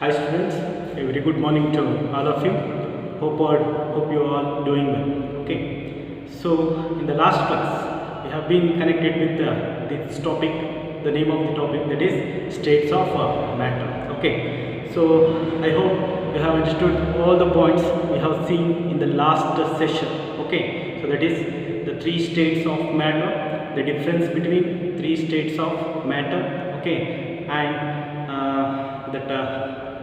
Hi students, a very good morning to all of you. Hope you are all doing well. Okay. So in the last class, we have been connected with this topic. The name of the topic that is states of matter. Okay. So I hope you have understood all the points we have seen in the last session. Okay. So that is the three states of matter, the difference between three states of matter. Okay, and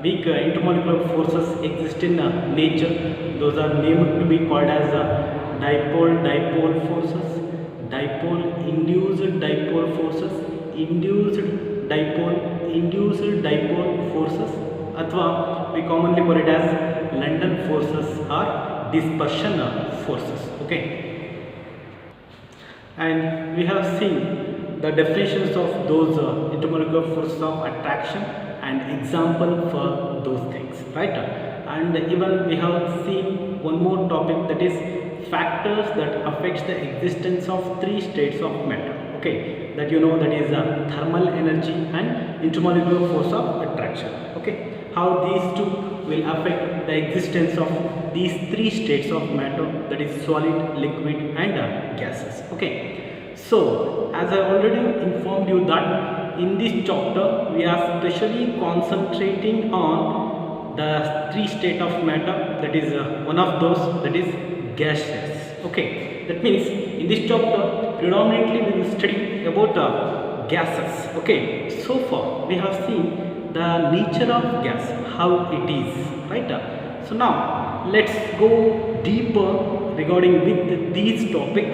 weak intermolecular forces exist in nature. Those are named to be called as dipole forces, dipole-induced dipole forces, induced dipole forces, अथवा we commonly call it as London forces or dispersion forces. Okay, and we have seen the definitions of those intermolecular forces of attraction and example for those things, right? And even we have seen one more topic, that is factors that affects the existence of three states of matter. Okay, that you know, that is thermal energy and intermolecular force of attraction. Okay, how these two will affect the existence of these three states of matter, that is solid, liquid and gases. Okay, so as I already informed you that in this chapter we are specially concentrating on the three state of matter, that is one of those, that is gases. Okay, that means in this chapter predominantly we will study about gases. Okay, so far we have seen the nature of gas, how it is, right? So now let's go deeper regarding with these topic,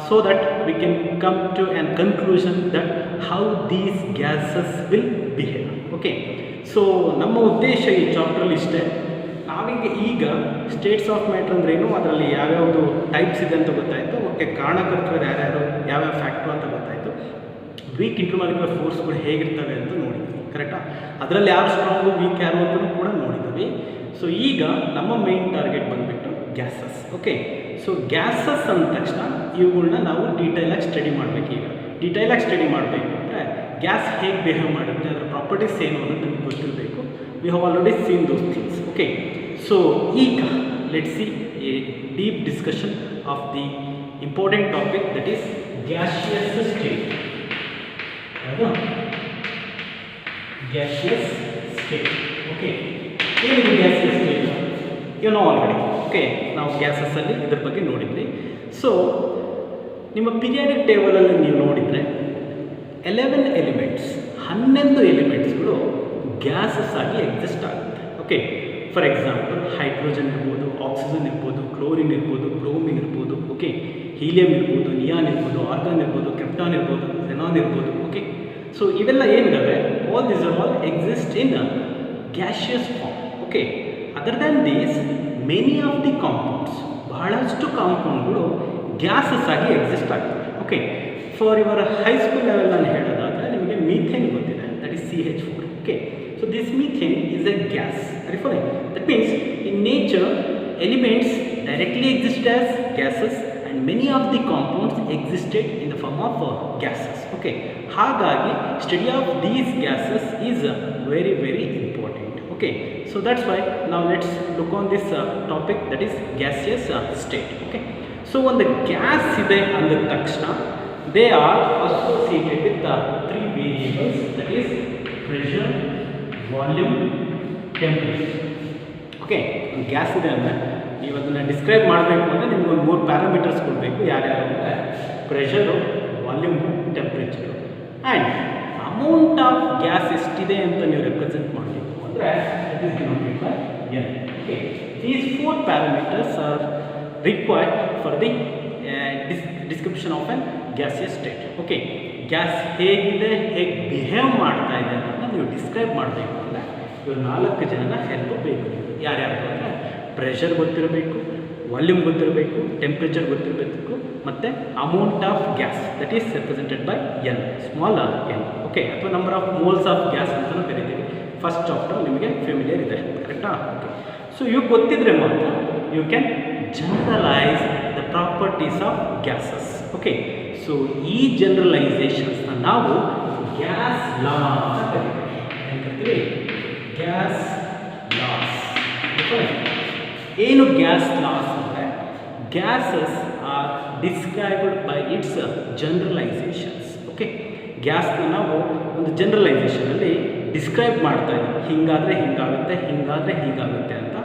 so that we can come to a conclusion that how these gases will behave. Okay, so ನಮ್ಮ ಉದ್ದೇಶ ಈ ಚಾಪ್ಟ್ರಲ್ಲಿ ಇಷ್ಟೇ. ನಾವೀಗ States of matter ಅಂದ್ರೆ ಏನು, ಅದರಲ್ಲಿ ಯಾವ್ಯಾವುದು types ಇದೆ ಅಂತ ಗೊತ್ತಾಯಿತು. ಓಕೆ, ಕಾರಣಕರ್ತರು ಯಾರ್ಯಾರು, ಯಾವ್ಯಾವ ಫ್ಯಾಕ್ಟ್ರು ಅಂತ ಗೊತ್ತಾಯಿತು. ವೀಕ್ ಇಂಟರ್ಮಾಲಿಕ್ಯುಲರ್ ಫೋರ್ಸ್ಗಳು ಹೇಗಿರ್ತವೆ ಅಂತ ನೋಡಿದ್ವಿ, ಕರೆಕ್ಟಾ? ಅದರಲ್ಲಿ ಯಾರು ಸ್ಟ್ರಾಂಗು, ವೀಕ್ ಯಾರು ಅಂತಲೂ ಕೂಡ ನೋಡಿದ್ವಿ. ಸೊ ಈಗ ನಮ್ಮ ಮೇನ್ ಟಾರ್ಗೆಟ್ ಬಂದುಬಿಟ್ಟು ಗ್ಯಾಸಸ್. ಓಕೆ, ಸೊ ಗ್ಯಾಸಸ್ ಅಂದ ತಕ್ಷಣ ಇವುಗಳನ್ನ ನಾವು ಡೀಟೇಲಾಗಿ ಸ್ಟಡಿ ಮಾಡಬೇಕು. ಈಗ ಡೀಟೇಲಾಗಿ ಸ್ಟಡಿ ಮಾಡಬೇಕು ಅಂದರೆ ಗ್ಯಾಸ್ ಹೇಗೆ ಬಿಹೇವ್ ಮಾಡುತ್ತೆ, ಅದರ ಪ್ರಾಪರ್ಟೀಸ್ ಏನು ಅನ್ನೋದು ನಮಗೆ ಗೊತ್ತಿರಬೇಕು. We have already seen those things. Okay, so ಈಗ let's see a deep discussion of the important topic, that is gaseous state. Gaseous state. Okay, ಏನಿದೆ gaseous state? You know already. Okay, ನಾವು ಗ್ಯಾಸಸ್ಸಲ್ಲಿ ಇದ್ರ ಬಗ್ಗೆ ನೋಡಿದ್ವಿ. ಸೊ ನಿಮ್ಮ periodic ಟೇಬಲಲ್ಲಿ ನೀವು ನೋಡಿದರೆ 11 ಎಲಿಮೆಂಟ್ಸ್, 11 ಎಲಿಮೆಂಟ್ಸ್ಗಳು ಗ್ಯಾಸಸ್ ಆಗಿ ಎಕ್ಸಿಸ್ಟ್ ಆಗುತ್ತೆ. ಓಕೆ, ಫಾರ್ ಎಕ್ಸಾಂಪಲ್ ಹೈಡ್ರೋಜನ್ ಇರ್ಬೋದು, ಆಕ್ಸಿಜನ್ ಇರ್ಬೋದು, ಕ್ಲೋರಿನ್ ಇರ್ಬೋದು, ಬ್ರೋಮಿನ್ ಇರ್ಬೋದು, ಓಕೆ, ಹೀಲಿಯಂ ಇರ್ಬೋದು, ನಿಯಾನ್ ಇರ್ಬೋದು, ಆರ್ಗಾನ್ ಇರ್ಬೋದು, ಕ್ರಿಪ್ಟಾನ್ ಇರ್ಬೋದು, ಝೆನಾನ್ ಇರ್ಬೋದು. ಓಕೆ, ಸೊ ಇವೆಲ್ಲ ಏನಿದ್ದಾವೆ, all this are all exist in gaseous form. Okay, other than these many of the compounds, ಬಹಳಷ್ಟು ಕಾಂಪೌಂಡ್ಗಳು ಗ್ಯಾಸಸ್ ಆಗಿ ಎಕ್ಸಿಸ್ಟ್ ಆಗ್ತವೆ. Okay, for your high school level ನಾನು ಹೇಳೋದಾದರೆ ನಿಮಗೆ ಮೀಥೇನ್ ಗೊತ್ತಿದೆ, that is CH4. Okay, so this methane is a gas referring. That means in nature elements directly exist as gases and many of the compounds existed in the form of gases. Okay, ಹಾಗಾಗಿ study of these gases is very very important. Okay, so that's why now let's look on this topic, that is gaseous state. Okay, so when the gas ಇದೆ ಅಂದ ತಕ್ಷಣ they are associated with the three variables, that is pressure, volume, temperature. Okay, gas ಇದೆ ಅಂದರೆ ನೀವು ಅದನ್ನು describe ಮಾಡಬೇಕು ಅಂದರೆ ನಿಮ್ಗೆ ಒಂದು 3 ಪ್ಯಾರಾಮೀಟರ್ಸ್ ಕೊಡಬೇಕು. ಯಾರ್ಯಾರು ಅಂದರೆ pressure, volume, temperature and amount of gas ಎಷ್ಟಿದೆ ಅಂತ ನೀವು ರೆಪ್ರೆಸೆಂಟ್ ಮಾಡಬೇಕು ಅಂದರೆ it is denoted by N. Okay, these 4 parameters R required for the description of N gaseous state. Okay, gas ಹೇಗಿದೆ, ಹೇಗೆ ಬಿಹೇವ್ ಮಾಡ್ತಾ ಇದೆ ಅನ್ನೋದನ್ನ ನೀವು ಡಿಸ್ಕ್ರೈಬ್ ಮಾಡಬೇಕು ಅಂದರೆ ಇವರು 4 ಜನನ ಹೆಲ್ಪ್ ಬೇಕು. ಯಾರ್ಯಾರು ಅಂದರೆ ಪ್ರೆಷರ್ ಗೊತ್ತಿರಬೇಕು, ವಾಲ್ಯೂಮ್ ಗೊತ್ತಿರಬೇಕು, ಟೆಂಪ್ರೇಚರ್ ಗೊತ್ತಿರಬೇಕು, ಮತ್ತು amount of gas that is represented by N, small N. Okay, ಅಥವಾ number of moles of gas ಅಂತಲೂ ಕರಿತೀವಿ. ಫಸ್ಟ್ ಚಾಪ್ಟರ್ ನಿಮಗೆ ಫೆಮಿಲಿಯರ್ ಇದೆ, ಕರೆಕ್ಟಾ? ಓಕೆ, ಸೊ ಇವು ಗೊತ್ತಿದ್ರೆ ಮಾತ್ರ you can generalize the properties of gases. Okay, so ಈ ಜನರಲೈಸೇಷನ್ಸ್ನ ನಾವು ಗ್ಯಾಸ್ ಲಾ ಅಂತ ಕರಿತೀವಿ. Gas laws. ಏನು ಗ್ಯಾಸ್ ಲಾಸ್ ಅಂದರೆ gases are described by its generalizations. Okay, ಗ್ಯಾಸ್ನ ನಾವು ಒಂದು ಜನರಲೈಸೇಷನಲ್ಲಿ ಡಿಸ್ಕ್ರೈಬ್ ಮಾಡ್ತಾ ಇದ್ದೀವಿ, ಹಿಂಗಾದರೆ ಹಿಂಗಾಗುತ್ತೆ, ಹಿಂಗಾದರೆ ಹೀಗಾಗುತ್ತೆ ಅಂತ.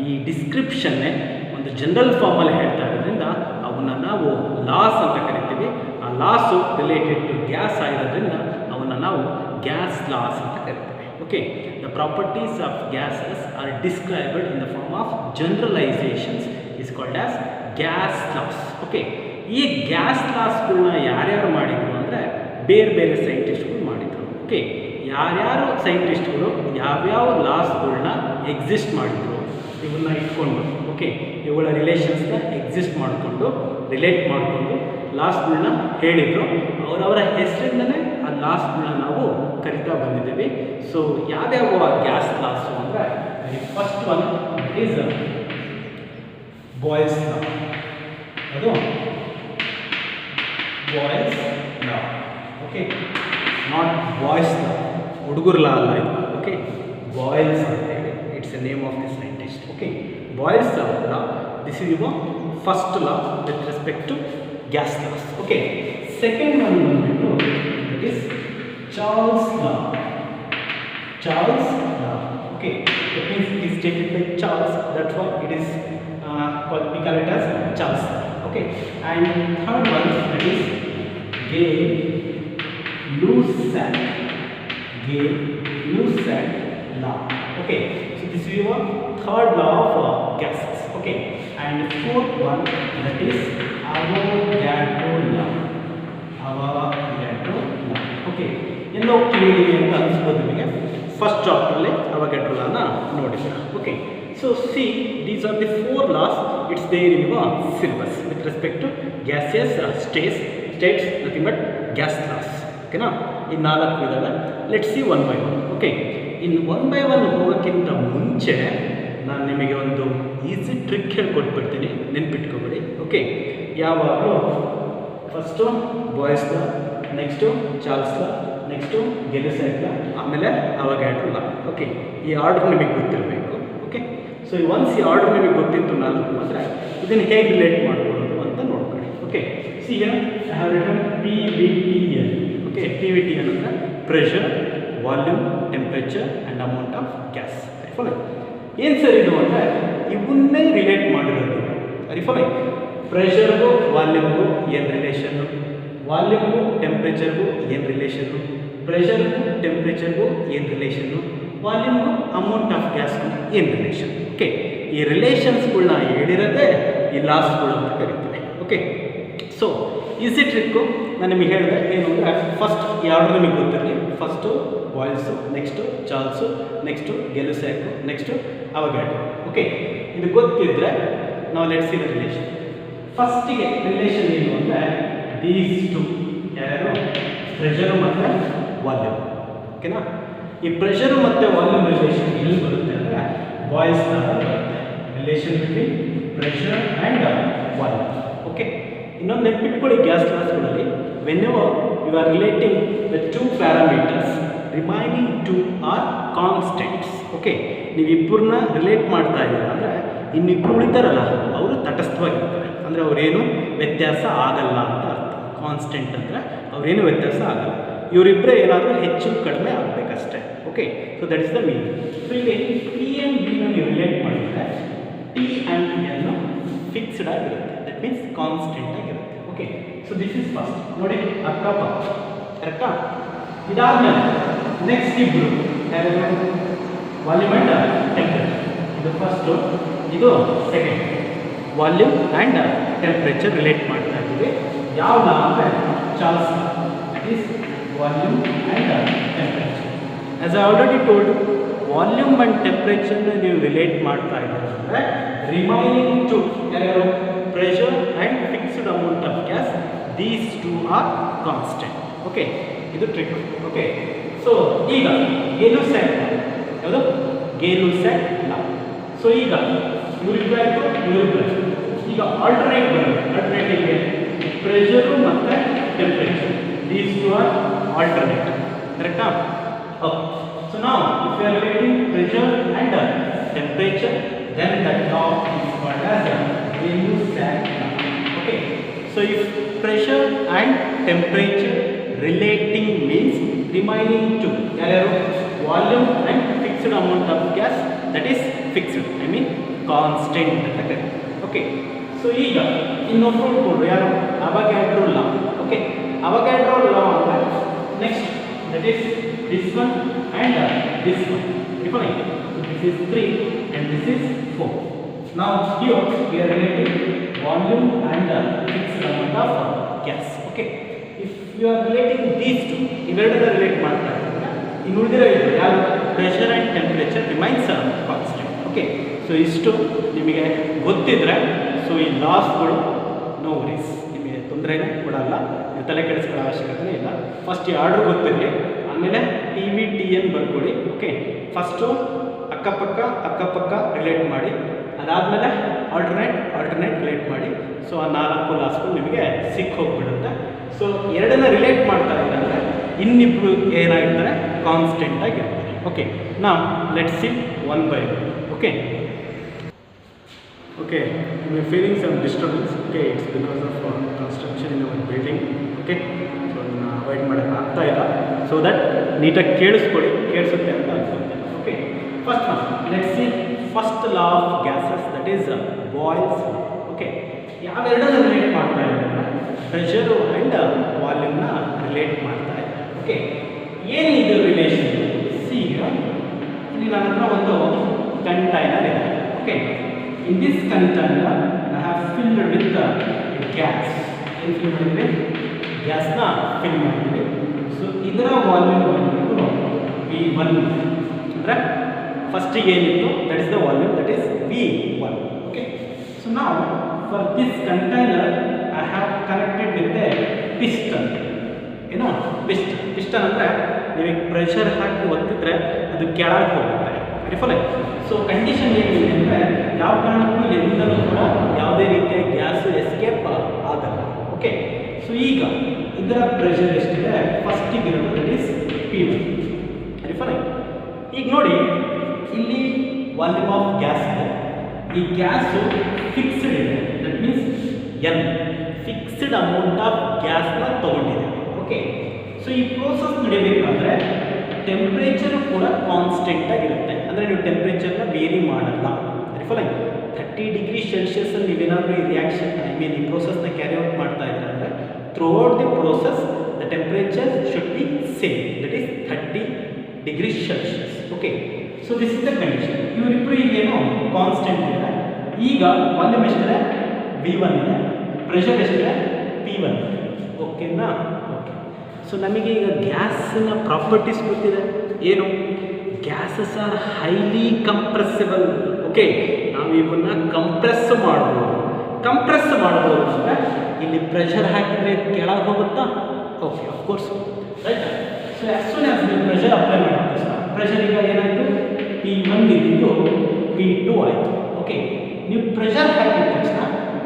ಈ ಡಿಸ್ಕ್ರಿಪ್ಷನ್ನೇ ಒಂದು ಜನರಲ್ ಫಾರ್ಮಲ್ಲಿ ಹೇಳ್ತಾ ಇರೋದ್ರಿಂದ ಅವನ್ನ ನಾವು ಲಾಸ್ ಅಂತ ಕರಿತೀವಿ. ಆ ಲಾಸು ರಿಲೇಟೆಡ್ ಟು ಗ್ಯಾಸ್ ಆಗಿರೋದ್ರಿಂದ ಅವನ್ನ ನಾವು ಗ್ಯಾಸ್ ಲಾಸ್ ಅಂತ ಕರಿತೀವಿ. Okay, the properties of gases are described in the form of generalisations is called as gas laws. Okay, ಈ ಗ್ಯಾಸ್ ಲಾಸ್ಗಳನ್ನ ಯಾರ್ಯಾರು ಮಾಡಿದ್ರು ಅಂದರೆ ಬೇರೆ ಬೇರೆ ಸೈಂಟಿಸ್ಟ್ಗಳು ಮಾಡಿದರು. ಓಕೆ, ಯಾರ್ಯಾರು ಸೈಂಟಿಸ್ಟ್ಗಳು ಯಾವ್ಯಾವ ಲಾಸ್ಗಳನ್ನ ಎಕ್ಸಿಸ್ಟ್ ಮಾಡಿದ್ರು ಇವನ್ನ ಇಟ್ಕೊಂಡು, ಓಕೆ, ಇವುಗಳ ರಿಲೇಷನ್ಸ್ನ ಎಕ್ಸಿಸ್ಟ್ ಮಾಡಿಕೊಂಡು ರಿಲೇಟ್ ಮಾಡಿಕೊಂಡು ಲಾಸ್ಗಳನ್ನ ಹೇಳಿದರು. ಅವರವರ ಹೆಸರಿಂದನೇ ಆ ಲಾಸ್ಗಳನ್ನ ನಾವು ಕರಿತಾ ಬಂದಿದ್ದೀವಿ. ಸೊ ಯಾವ್ಯಾವ ಗ್ಯಾಸ್ ಲಾಸು ಅಂದರೆ first one is Boyle's law. ಅದು Boyle's law. Okay, not boys law, ಹುಡುಗರ ಲಾ ಅಲ್ಲ ಇದು. ಓಕೆ, ಬಾಯ್ಲ್ಸ್ ಅಂತೇಳಿ it's a name of the scientist. Okay, Boyle's law, this is your first law with respect to gas laws. Okay, second one ಬಂದ್ಬಿಟ್ಟು it is Charles law. Charles law. Okay, that means it is stated by Charles. That's why it is we call it as Charles law. Okay, and third one that is Gay-Lussac. Gay-Lussac law. Okay, so this is your third law of gases. Okay, and fourth one that is Avogadro law. Avogadro law. Okay, ಎಲ್ಲೋ ಕೇಳಿದ್ದೀವಿ ಅಂತ ಅನಿಸ್ಬೋದು ನಿಮಗೆ. First ಚಾಪ್ಟ್ರಲ್ಲಿ Avogadro ಲಾನ ನೋಡಿದ್ದೀರ. Okay, so see these are the 4 laws. It's there in your syllabus with respect to gaseous states nothing but gas laws. ಓಕೆನಾ, ಈ 4 ಇದ್ದಾವೆ. Let's see one by one. Okay, ಇನ್ನು ಒನ್ ಬೈ ಒನ್ ಹೋಗೋಕ್ಕಿಂತ ಮುಂಚೆ ನಾನು ನಿಮಗೆ ಒಂದು ಈಸಿ ಟ್ರಿಕ್ ಹೇಳ್ಕೊಟ್ಬಿಡ್ತೀನಿ, ನೆನ್ಪಿಟ್ಕೊಬೇಡಿ. ಓಕೆ, ಯಾವಾಗಲೂ first boys law, next Charles law, next Gay Lussac ಲಾ, ಆಮೇಲೆ ಅವಗಾಡ್ರೋ ಲಾ. ಓಕೆ, ಈ ಆರ್ಡರ್ ನಿಮಗೆ ಗೊತ್ತಿರಬೇಕು. ಓಕೆ, ಸೊ ಒನ್ಸ್ ಈ ಆರ್ಡರ್ ನಿಮಗೆ ಗೊತ್ತಿತ್ತು 4 ಅಂದರೆ ಇದನ್ನು ಹೇಗೆ ರಿಲೇಟ್ ಮಾಡ್ಕೊಳ್ಳೋದು ಅಂತ ನೋಡ್ಕೊಳ್ಳಿ. Okay, C I have written PVTN. Okay, PVTN ಅಂದರೆ pressure, volume, temperature and amount of gas. Follow ಏನು ಸರ್ ಇದು ಅಂದರೆ ಇವನ್ನೇ ರಿಲೇಟ್ ಮಾಡಿರೋದು. ಫಾಲೋ ಪ್ರೆಷರ್ಗೂ ವಾಲ್ಯೂಮ್ಗೂ ಏನು ರಿಲೇಷನ್ನು, ವಾಲ್ಯೂಮ್ಗೂ ಟೆಂಪ್ರೇಚರ್ಗೂ ಏನು ರಿಲೇಷನ್ನು, ಪ್ರೆಷರ್ಗೂ ಟೆಂಪ್ರೇಚರ್ಗೂ ಏನು ರಿಲೇಷನ್ನು, ವಾಲ್ಯೂಮ್ಗೂ ಅಮೌಂಟ್ ಆಫ್ ಗ್ಯಾಸ್ಗೂ ಏನು ರಿಲೇಷನ್. ಓಕೆ, ಈ ರಿಲೇಷನ್ಸ್ಗಳನ್ನ ಹೇಳಿರೋದೇ ಈ ಲಾಸ್ಗಳು ಅಂತ ಕರಿತೀವಿ. ಓಕೆ, ಸೊ ಈಸಿ ಟ್ರಿಕ್ಕು ನಾನು ನಿಮಗೆ ಹೇಳಿದೆ ಏನು ಅಂದರೆ ಫಸ್ಟ್ ಯಾವುದು ನಿಮಗೆ ಗೊತ್ತಿರಲಿ. First Boyle's, next Charles, next Gay Lussac, next Avogadro. Okay, ಇದು ಗೊತ್ತಿದ್ದರೆ ನಾವು ಲೆಟ್ಸ್ ಸಿ ದ ರಿಲೇಷನ್. ಫಸ್ಟಿಗೆ ರಿಲೇಷನ್ ಏನು ಅಂದರೆ ದೀಸ್ ಟು, ಯಾರು ಪ್ರೆಷರು ಮತ್ತು ವಾಲ್ಯೂಮ್. ಓಕೆನಾ, ಈ ಪ್ರೆಷರು ಮತ್ತು ವಾಲ್ಯೂಮ್ ರಿಲೇಷನ್ ಎಲ್ಲಿ ಬರುತ್ತೆ ಅಂದರೆ ಬಾಯ್ಸ್ ಲಾ ಬರುತ್ತೆ. Relation between pressure and volume. Okay, ಇನ್ನೊಂದು ನೆನ್ಪಿಟ್ಕೊಳ್ಳಿ, ಗ್ಯಾಸ್ ಲಾಸ್ಗಳಲ್ಲಿ whenever you are relating the 2 parameters remaining 2 are constants. Okay, ನೀವಿಬ್ಬರನ್ನ ರಿಲೇಟ್ ಮಾಡ್ತಾ ಇದ್ದೀರಾ ಅಂದರೆ ಇನ್ನಿಬ್ಬರು ಉಳಿತಾರಲ್ಲ ಅವರು ತಟಸ್ಥವಾಗಿರ್ತಾರೆ, ಅಂದರೆ ಅವರೇನು ವ್ಯತ್ಯಾಸ ಆಗಲ್ಲ ಅಂತ ಅರ್ಥ. ಕಾನ್ಸ್ಟೆಂಟ್ ಅಂದರೆ ಅವರೇನು ವ್ಯತ್ಯಾಸ ಆಗಲ್ಲ, ಇವರಿಬ್ಬರೇ ಏನಾದರೂ ಹೆಚ್ಚು ಕಡಿಮೆ ಆಗಬೇಕಷ್ಟೇ. Okay, so that is the meaning. So ಈಗ P ಆ್ಯಂಡ್ B ನೀವು ರಿಲೇಟ್ ಮಾಡಿದರೆ T ಆ್ಯಂಡ್ N ಫಿಕ್ಸ್ಡ್ ಆಗಿರುತ್ತೆ, ದಟ್ ಮೀನ್ಸ್ ಕಾನ್ಸ್ಟೆಂಟ್ ಆಗಿರುತ್ತೆ. Okay, so this is first ನೋಡಿ ಅಕ್ಕಪ್ಪ, ಕರೆಕ್ಟಾ? ಇದಾದಮೇಲೆ ನೆಕ್ಸ್ಟ್ ಇಬ್ಬರು ವಾಲ್ಯೂಮ್ ಆ್ಯಂಡ್ ಟೆಂಪ್ರೇಚರ್. ಇದು ಫಸ್ಟು, ಇದು second. Volume and temperature relate ಮಾಡ್ತಾ ಇದ್ದೀವಿ. ಯಾವ್ದು ಅಂದರೆ Charles law, that is volume and temperature. As I already told, volume and ಟೆಂಪ್ರೇಚರ್ನ ನೀವು ರಿಲೇಟ್ ಮಾಡ್ತಾ ಇದ್ದೀರ ಅಂದರೆ ರಿಮೈನಿಂಗ್ 2 ಯಾರು pressure and fixed amount of gas, these 2 R constant. Okay, ಇದು ಟ್ರಿಕ್. ಓಕೆ, ಸೊ ಈಗ ಗೆಲುಸ್ಯಾಕ್ ಯಾವುದು ಗೆಲುಸ್ಯಾಕ್ ಲಾ. ಸೊ ಈಗ ಇವರಿಬ್ಬರಾಯಿತು, ಇವರಿಬ್ಬರಾಯಿತು. ಈಗ ಆಲ್ಟರ್ನೇಟ್ ಬರಬೇಕು. ಆಲ್ಟರ್ನೇಟಿವ್ಗೆ ಪ್ರೆಷರು ಮತ್ತು ಟೆಂಪ್ರೇಚರ್, ದೀಸ್ 2 ಆರ್ ಆಲ್ಟರ್ನೇಟ್. ಕರೆಕ್ಟಾ? Okay, So now if you are relating pressure and temperature, then that law is called as Rayleigh-Sachs law. Okay, so if pressure and temperature relating means remaining to volume and fixed amount of gas, that is fixed, I mean constant. Okay, so ಈಗ ಇನ್ನೊಂದು ನೋಡ್ಕೊಂಡು ಯಾರು ಅವಗಾಡ್ರೋ ಲಾ. Okay, ಅವಗಾಡ್ರೋ ಲಾ ಅಂದ್ರೆ next that is this one and this one. Defining. So this is 3 and this is 4. Now here we are relating volume and fixed amount of gas. Okay, if you are relating these two, ಇವೆರಡನ್ನ relate ಮಾಡ್ತಾ ಇದ್ದೀರಾ, ಇನ್ನು ಉಳಿದಿರೋ ಯಾರು pressure and temperature remains constant. Okay, so ಇಷ್ಟು ನಿಮಗೆ ಗೊತ್ತಿದ್ರೆ so ಈ ಲಾಸ್ಗಳು ನೋ ವರೀಸ್, ನಿಮಗೆ ತೊಂದರೆನೇ ಕೊಡಲ್ಲ, ನೀವು ತಲೆ ಕೆಡಿಸ್ಕೊಳ್ಳೋ ಅವಶ್ಯಕತೆ ಇಲ್ಲ. ಫಸ್ಟ್ ಈ ಆರ್ಡ್ರ್ ಗೊತ್ತಿರಲಿ, ಆಮೇಲೆ TN ಬರ್ಕೊಳ್ಳಿ. ಓಕೆ, ಫಸ್ಟು ಅಕ್ಕಪಕ್ಕ ರಿಲೇಟ್ ಮಾಡಿ, ಅದಾದಮೇಲೆ ಆಲ್ಟರ್ನೇಟ್ ರಿಲೇಟ್ ಮಾಡಿ. ಸೊ ಆ 4 ಲಾಸ್ಗಳು ನಿಮಗೆ ಸಿಕ್ಕೋಗ್ಬಿಡುತ್ತೆ. ಸೊ ಎರಡನ್ನ ರಿಲೇಟ್ ಮಾಡ್ತಾ ಇದ್ದಾರೆ, ಇನ್ನಿಬ್ಬರು ಏನಾಗಿರ್ತಾರೆ ಕಾನ್ಸ್ಟೆಂಟ್ ಆಗಿರ್ತಾರೆ. ಓಕೆ, ನಾವು let's see one by one. Okay, we are feeling some disturbance. Okay, it's because of construction in our building. Okay, so ಅದನ್ನು ಅವಾಯ್ಡ್ ಮಾಡೋಕ್ಕೆ ಆಗ್ತಾ ಇಲ್ಲ. ಸೊ ದಟ್ ನೀಟಾಗಿ ಕೇಳಿಸುತ್ತೆ ಅಂತ ಅನ್ಸುತ್ತೆ. Okay, first let's see first law of gases, that is Boyle's law. Okay, ಯಾವೆರಡನ್ನ relate ಮಾಡ್ತಾ ಇದ್ದಾರೆ, ಪ್ರೆಷರು ಆ್ಯಂಡ್ ವಾಲ್ಯೂಮ್ನ ರಿಲೇಟ್ ಮಾಡ್ತಾ ಇದ್ದಾರೆ. ಓಕೆ, ಏನಿದು ರಿಲೇಷನ್? ಸಿ, ಇಲ್ಲಿ ನನ್ನ ಹತ್ರ ಒಂದು ಕಂಟೈನರ್ ಇದೆ. Okay, in this container I have filled with gas. ಏನು ಫಿಲ್ ಮಾಡಿದ್ವಿ? ಗ್ಯಾಸ್ನ ಫಿಲ್ ಮಾಡಿದ್ವಿ. ಸೊ ಇದರ ವಾಲ್ಯೂಮ್ ಬಂದ್ಬಿಟ್ಟು V1 ಅಂದರೆ ಫಸ್ಟಿಗೆ ಏನಿತ್ತು that is the volume, that is V1. Okay, so ನಾವು for this container I have connected with a piston. ಏನೋ ಪಿಸ್ಟನ್ ಅಂದರೆ ನೀವು ಪ್ರೆಷರ್ ಹಾಕಿ ಒತ್ತಿದ್ರೆ ಅದು ಕೆಳಗೆ ಹೋಗುತ್ತೆ. ಸೊ ಕಂಡೀಷನ್ ಏನಿದೆ ಅಂದರೆ ಯಾವ ಕಾರಣಕ್ಕೂ ಎಲ್ಲರೂ ಕೂಡ ಯಾವುದೇ ರೀತಿಯ ಗ್ಯಾಸು ಎಸ್ಕೇಪ್ ಆಗಲ್ಲ. ಓಕೆ, ಸೊ ಈಗ ಇದರ ಪ್ರೆಷರ್ ಎಷ್ಟಿದೆ, ಫಸ್ಟಿಗೆ ಇರೋದು ದಟ್ ಈಸ್ P1. ಈಗ ನೋಡಿ, ಇಲ್ಲಿ ವಾಲ್ಯೂಮ್ ಆಫ್ ಗ್ಯಾಸ್ ಇದೆ, ಈ ಗ್ಯಾಸು ಫಿಕ್ಸ್ಡ್ ಇದೆ, that means N fixed amount of ಗ್ಯಾಸ್ನ ತೊಗೊಂಡಿದೆ. ಓಕೆ, ಸೊ ಈ ಪ್ರೋಸೆಸ್ ನಡಿಬೇಕಾದ್ರೆ ಟೆಂಪ್ರೇಚರು ಕೂಡ ಕಾನ್ಸ್ಟೆಂಟ್ ಆಗಿರುತ್ತೆ. ಅಂದರೆ ನೀವು ಟೆಂಪ್ರೇಚರ್ನ ವೇರಿ ಮಾಡಲ್ಲ. 30 ಡಿಗ್ರಿ ಸೆಲ್ಸಿಯಸ್ಸಲ್ಲಿ ನೀವೇನಾದರೂ ಈ ರಿಯಾಕ್ಷನ್ ಈ ಪ್ರೋಸೆಸ್ನ ಕ್ಯಾರಿ ಔಟ್ ಮಾಡ್ತಾ ಇದ್ದಾರೆ ಅಂದರೆ throughout the process the temperature should be same, that is 30 degree Celsius. Okay, so this is the condition. ಇವರಿಬ್ಬರು ಈಗೇನು ಕಾನ್ಸ್ಟೆಂಟ್ ಇದೆ. ಈಗ ವಾಲ್ಯೂಮ್ ಎಷ್ಟಿದೆ V1 ಇದೆ, ಪ್ರೆಷರ್ ಎಷ್ಟಿದೆ P1. ಓಕೆನಾ? ಓಕೆ, ಸೊ ನಮಗೆ ಈಗ ಗ್ಯಾಸಿನ ಪ್ರಾಪರ್ಟೀಸ್ ಗೊತ್ತಿದೆ. ಏನು? Gases are highly compressible. Okay, ನಾವು ಇವನ್ನ ಕಂಪ್ರೆಸ್ ಮಾಡ್ಬೋದು ಅಂದರೆ ಇಲ್ಲಿ ಪ್ರೆಷರ್ ಹಾಕಿದರೆ ಕೆಳಗೆ ಹೋಗುತ್ತಾ? Okay, of course, right. So as soon as ನೀವು ಪ್ರೆಷರ್ ಅಪ್ಲೈ ಮಾಡಿದ ತಕ್ಷಣ ಪ್ರೆಷರ್ ಈಗ ಏನಾಯಿತು, P1 ಇದ್ದಿದ್ದು P2 ಆಯಿತು. ಓಕೆ, ನೀವು ಪ್ರೆಷರ್ ಹಾಕಿದ ತಕ್ಷಣ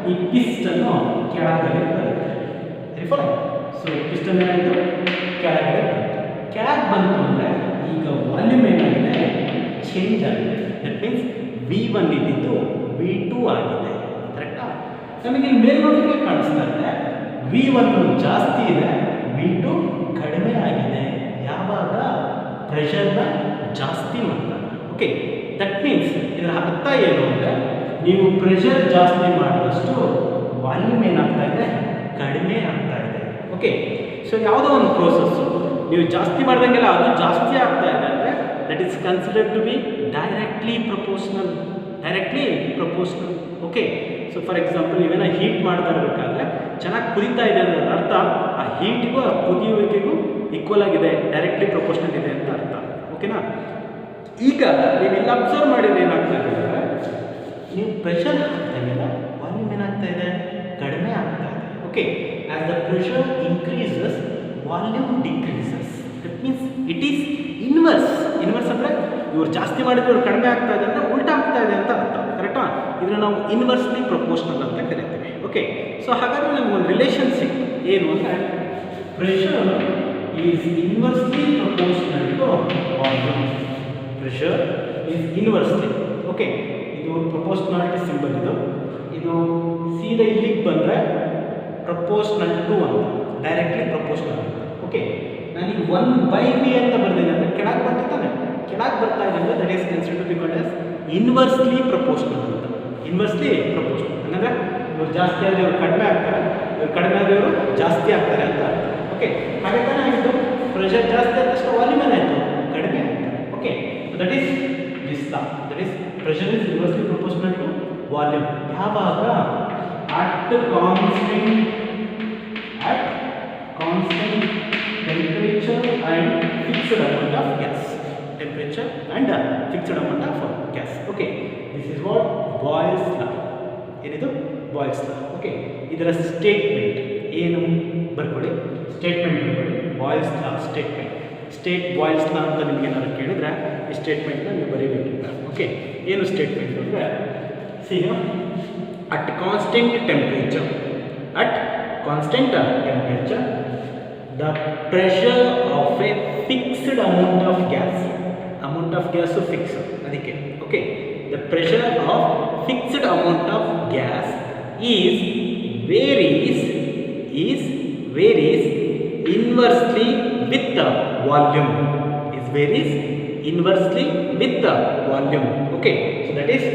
ಈ ಪಿಸ್ಟನ್ನು ಕೆಳಗಡೆ ಬರುತ್ತೆ. ಸೊ ಪಿಸ್ಟನ್ ಏನಾಯಿತು, ಕೆಳಗಡೆ ಬಂತು ಅಂದರೆ ಈಗ ವಾಲ್ಯೂಮ್ ಏನಾಗಿದೆ, ಚೇಂಜ್ ಆಗಿದೆ. ದಟ್ ಮೀನ್ಸ್ V1 ಇದ್ದಿದ್ದು V2 ಆಗಿದೆ. ಕರೆಕ್ಟಾ? ನಮಗೆ ಮೇಲ್ನೋಟಕ್ಕೆ ಕಾಣಿಸ್ತಾ ಇದೆ V1 ಜಾಸ್ತಿ ಇದೆ, V2 ಕಡಿಮೆ ಆಗಿದೆ. ಯಾವಾಗ ಪ್ರೆಷರ್ನ ಜಾಸ್ತಿ ಮಾಡ್ತಾರೆ. ಓಕೆ, ದಟ್ ಮೀನ್ಸ್ ಇದರ ಅರ್ಥ ಏನು ಅಂದರೆ ನೀವು ಪ್ರೆಷರ್ ಜಾಸ್ತಿ ಮಾಡಿದಷ್ಟು ವಾಲ್ಯೂಮ್ ಏನಾಗ್ತಾ ಇದೆ, ಕಡಿಮೆ ಆಗ್ತಾ ಇದೆ. ಓಕೆ, ಸೊ ಯಾವುದೋ ಒಂದು ಪ್ರೋಸೆಸ್ಸು ನೀವು ಜಾಸ್ತಿ ಮಾಡ್ದಂಗೆಲ್ಲ ಅದು ಜಾಸ್ತಿ ಆಗ್ತಾ ಇದೆ ಅಂದರೆ that is considered to be directly proportional. Okay, so for example ನೀವೇನೋ ಹೀಟ್ ಮಾಡ್ತಾ ಇರಬೇಕಾದ್ರೆ ಚೆನ್ನಾಗಿ ಕುದೀತಾ ಇದೆ ಅನ್ನೋದ್ರ ಅರ್ಥ ಆ ಹೀಟಿಗೂ ಆ ಕುದಿಯುವಿಕೆಗೂ ಈಕ್ವಲ್ ಆಗಿದೆ, ಡೈರೆಕ್ಟ್ಲಿ ಪ್ರಪೋರ್ಷನಲ್ ಇದೆ ಅಂತ ಅರ್ಥ. ಓಕೆನಾ? ಈಗ ನೀವು ಇಲ್ಲಿ ಅಬ್ಸರ್ವ್ ಮಾಡಿದ್ರೆ ಏನಾಗ್ತಾ ಇದೆ ಅಂದರೆ ನೀವು ಪ್ರೆಷರ್ ಹಾಕ್ತಾಗೆಲ್ಲ ವಾಲ್ಯೂಮ್ ಏನಾಗ್ತಾ ಇದೆ, ಕಡಿಮೆ ಆಗ್ತಾ ಇದೆ. Okay, as the pressure increases volume decreases. That means it is inverse ಅಂದರೆ ಇವ್ರು ಜಾಸ್ತಿ ಮಾಡಿದ್ರೆ ಇವ್ರು ಕಡಿಮೆ ಆಗ್ತಾ ಇದೆ ಅಂದರೆ ಉಲ್ಟಾ ಆಗ್ತಾ ಇದೆ ಅಂತ ಅರ್ಥ. ಕರೆಕ್ಟಾ? ಇದನ್ನು ನಾವು ಇನ್ವರ್ಸ್ಲಿ ಪ್ರಪೋರ್ಷನಲ್ ಅಂತ ಕರಿತೀವಿ. ಓಕೆ, ಸೊ ಹಾಗಾದರೆ ನಮಗೊಂದು ರಿಲೇಷನ್ ಸಿಕ್ತು. ಏನು ಅಂದರೆ pressure is inversely proportional to volume. Pressure is inversely. Okay, ಇದು ಪ್ರಪೋರ್ಷನಾಲಿಟಿ ಸಿಂಬಲ್. ಇದು ಸೀದಾ ಇಲ್ಲಿಗೆ ಬಂದರೆ ಪ್ರಪೋರ್ಷನಲ್ ಟು ಅಂತ, ಡೈರೆಕ್ಟ್ಲಿ ಪ್ರಪೋರ್ಷನಲ್ ಅಂತ. ಓಕೆ, ನಾನೀಗ 1/v ಅಂತ ಬರ್ತೀನಿ ಅಂದರೆ ಕೆಳಗೆ ಬರ್ತಿದ್ದಾನೆ, ಕೆಳಗೆ ಬರ್ತಾ ಇದೆ ಅಂದರೆ that is considered to be called as inversely proportional ಅಂತ. ಇನ್ವರ್ಸ್ಲಿ ಪ್ರಪೋರ್ಷನಲ್ ಅಂದರೆ ಇವರು ಜಾಸ್ತಿ ಆದರೆ ಇವರು ಕಡಿಮೆ ಆಗ್ತಾರೆ, ಇವರು ಕಡಿಮೆ ಆದರೆ ಇವರು ಜಾಸ್ತಿ ಆಗ್ತಾರೆ ಅಂತ. ಓಕೆ, ಹಾಗೆ ತಾನೇ ಆಗಿದ್ದು. ಪ್ರೆಷರ್ ಜಾಸ್ತಿ ಆದ ತಕ್ಷಣ ವಾಲ್ಯೂಮ್ ಏನಾಯಿತು, ಕಡಿಮೆ ಆಯಿತು. Okay, that is this law. That is pressure is inversely proportional to volume. ಯಾವಾಗ at constant temperature and fixed amount of gas. Temperature and fixed amount of gas. Okay, this is what Boyle's law. ಏನಿದು Boyle's law. Okay, ಇದರ statement ಏನು ಬರ್ಕೊಳ್ಳಿ, statement ಬರ್ಕೊಳ್ಳಿ. Boyle's law statement. Boyle's law ಅಂತ ನಿಮಗೆ ಏನಾದ್ರು ಕೇಳಿದ್ರೆ ಈ ಸ್ಟೇಟ್ಮೆಂಟ್ನ ನೀವು ಬರೀಬೇಕಿಲ್ಲ. ಓಕೆ, ಏನು ಸ್ಟೇಟ್ಮೆಂಟ್ ಅಂದರೆ, C at constant temperature, the pressure of a fixed amount of gas fixed adike. Okay, the pressure of fixed amount of gas is varies inversely with the volume. Okay, so that is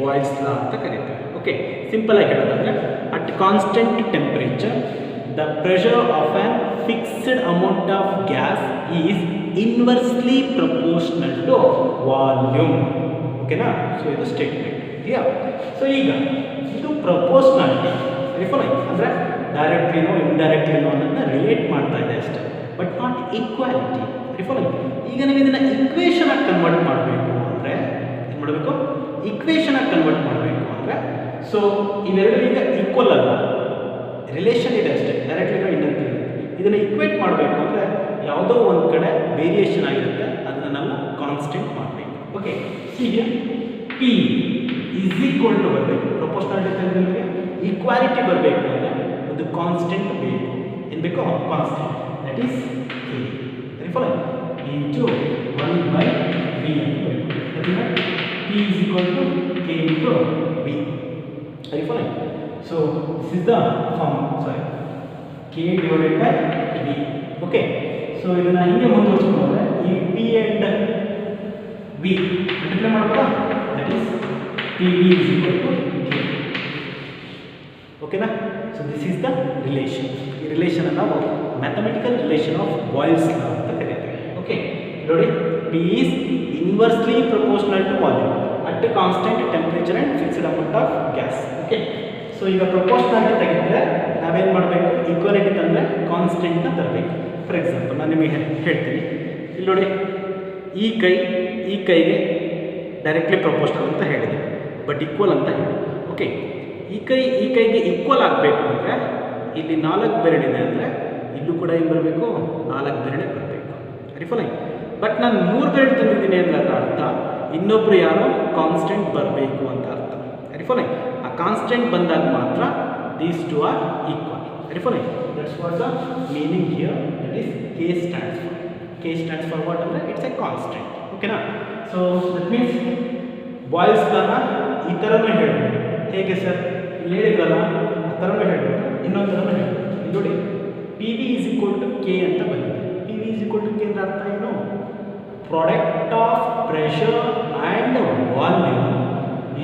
Boyle's law anta kariyತಾರೆ. Okay, simple ಆಗಿ ಹೇಳೋದಾದ್ರೆ, at constant temperature the pressure of an fixed amount of gas is inversely proportional to volume. ಓಕೆನಾ? So ಇದು statement ಇದೆಯಾ? So ಈಗ ಇದು proportionality ರಿಫರಿಂಗ್ ಅಂದರೆ ಡೈರೆಕ್ಟ್ಲಿನೋ ಇಂಡೈರೆಕ್ಟ್ಲಿನೋ ಅನ್ನೋದನ್ನ ರಿಲೇಟ್ ಮಾಡ್ತಾ ಇದೆ ಅಷ್ಟೇ, ಬಟ್ ನಾಟ್ ಈಕ್ವಾಲಿಟಿ ರಿಫರಿಂಗ್. ಈಗ ನೀವು ಇದನ್ನು ಇಕ್ವೇಷನ್ ಆಗಿ ಕನ್ವರ್ಟ್ ಮಾಡಬೇಕು ಅಂದರೆ ಏನು ಮಾಡಬೇಕು? ಇಕ್ವೇಷನ್ ಆಗಿ ಕನ್ವರ್ಟ್ ಮಾಡಬೇಕು ಅಂದರೆ, ಸೊ ಇವೆರಡು ಈಗ ಈಕ್ವಲ್ ಅಲ್ಲ, ರಿಲೇಷನ್ ಇದೆ ಅಷ್ಟೇ, ಡೈರೆಕ್ಟ್ಲಿನೋ ಇಂಡೈರೆಕ್ಟ್ಲಿ. ಇದನ್ನು ಇಕ್ವೇಟ್ ಮಾಡಬೇಕು ಅಂದರೆ ಯಾವುದೋ ಒಂದು ಕಡೆ ವೇರಿಯೇಷನ್ ಆಗಿರುತ್ತೆ, ಅದನ್ನು ನಾವು ಕಾನ್ಸ್ಟೆಂಟ್ ಮಾಡಬೇಕು. ಓಕೆ, ಹೀಗೆ ಪಿ ಈಸ್ ಈಕ್ವಲ್ ಟು ಬರಬೇಕು. ಪ್ರಪೋರ್ಷನಾಲಿಟಿ ನಿಮಗೆ ಈಕ್ವಾಲಿಟಿ ಬರಬೇಕು ಅಂದರೆ ಒಂದು ಕಾನ್ಸ್ಟೆಂಟ್ ಬೇಕು. ಏನು ಬೇಕು? Constant. That is K referring into 1/v ಅಂತ ಬರಬೇಕು. ಅದರಿಂದ P is equal to K into V. Are you following? So this is the form. Sorry, K divided by V. Okay. So ಇದನ್ನ ಹಿಂಗೆ ಮುಂದುವರಿಸಿಕೊಂಡ್ರೆ ಈ P and V ಮಲ್ಟಿಪ್ಲೈ ಮಾಡಬಹುದಾ? That is PV is equal to K. Okay na? So this is the relation. ಈ relation ಅನ್ನು ನಾವು mathematical relation of boils ಲಾ ಅಂತ ಕರೀತೀವಿ. Okay, ನೋಡಿ, P is inversely proportional to volume at a constant temperature and fixed amount of gas. Okay, so ಈಗ proportionality ತೆಗೆದ್ರೆ ನಾವೇನು ಮಾಡಬೇಕು? ಈಕ್ವಾಲಿಟಿ ತಂದರೆ ಕಾನ್ಸ್ಟೆಂಟ್ನ ತರಬೇಕು. ಫಾರ್ ಎಕ್ಸಾಂಪಲ್ ನಾನು ನಿಮಗೆ ಹೇಳ್ತೀನಿ, ಇಲ್ಲಿ ನೋಡಿ, ಈ ಕೈಗೆ ಡೈರೆಕ್ಟ್ಲಿ ಪ್ರಪೋರ್ಷನಲ್ ಅಂತ ಹೇಳಿದೆ, ಬಟ್ ಈಕ್ವಲ್ ಅಂತ ಹೇಳಿ. ಓಕೆ, ಈ ಕೈಗೆ ಈಕ್ವಲ್ ಆಗಬೇಕು ಅಂದರೆ ಇಲ್ಲಿ 4 ಬೆರಳಿದೆ ಅಂದರೆ ಇಲ್ಲೂ ಕೂಡ ಏನು ಬರಬೇಕು? 4 ಬೆರಳೆ ಬರಬೇಕು. ರಿಫರಿಂಗ್. ಬಟ್ ನಾನು 3 ಬೆರಳು ತಂದಿದ್ದೀನಿ ಅಂದರೆ ಅದರ ಅರ್ಥ ಇನ್ನೊಬ್ಬರು ಯಾರೋ ಕಾನ್ಸ್ಟೆಂಟ್ ಬರಬೇಕು ಅಂತ ಅರ್ಥ. ರಿಫರಿಂಗ್. ಆ ಕಾನ್ಸ್ಟೆಂಟ್ ಬಂದಾಗ ಮಾತ್ರ these two are equal. Referring. That's what the meaning here. That is K stands for. K stands for what ಅಂದರೆ ಇಟ್ಸ್ ಎ ಕಾನ್ಸ್ಟೆಂಟ್. ಓಕೆನಾ? ಸೊ ದಟ್ ಮೀನ್ಸ್ ಬಾಯ್ಲ್ಸ್ ಲಾನ ಈ ಥರನೂ ಹೇಳ್ಬೋದು. ಹೇಗೆ ಸರ್? ಇಲ್ಲಿ ಹೇಳಿದ್ರಲ್ಲ, ಆ ಥರನೂ ಹೇಳ್ಬೋದು, ಇನ್ನೊಂದು ಥರನೂ ಹೇಳ್ಬೋದು. ಇಲ್ಲಿ ನೋಡಿ, P V is equal to K ಅಂತ ಬಂದಿದೆ. P V is equal to K ಅಂದರೆ ಅರ್ಥ ಏನು? Product of pressure and volume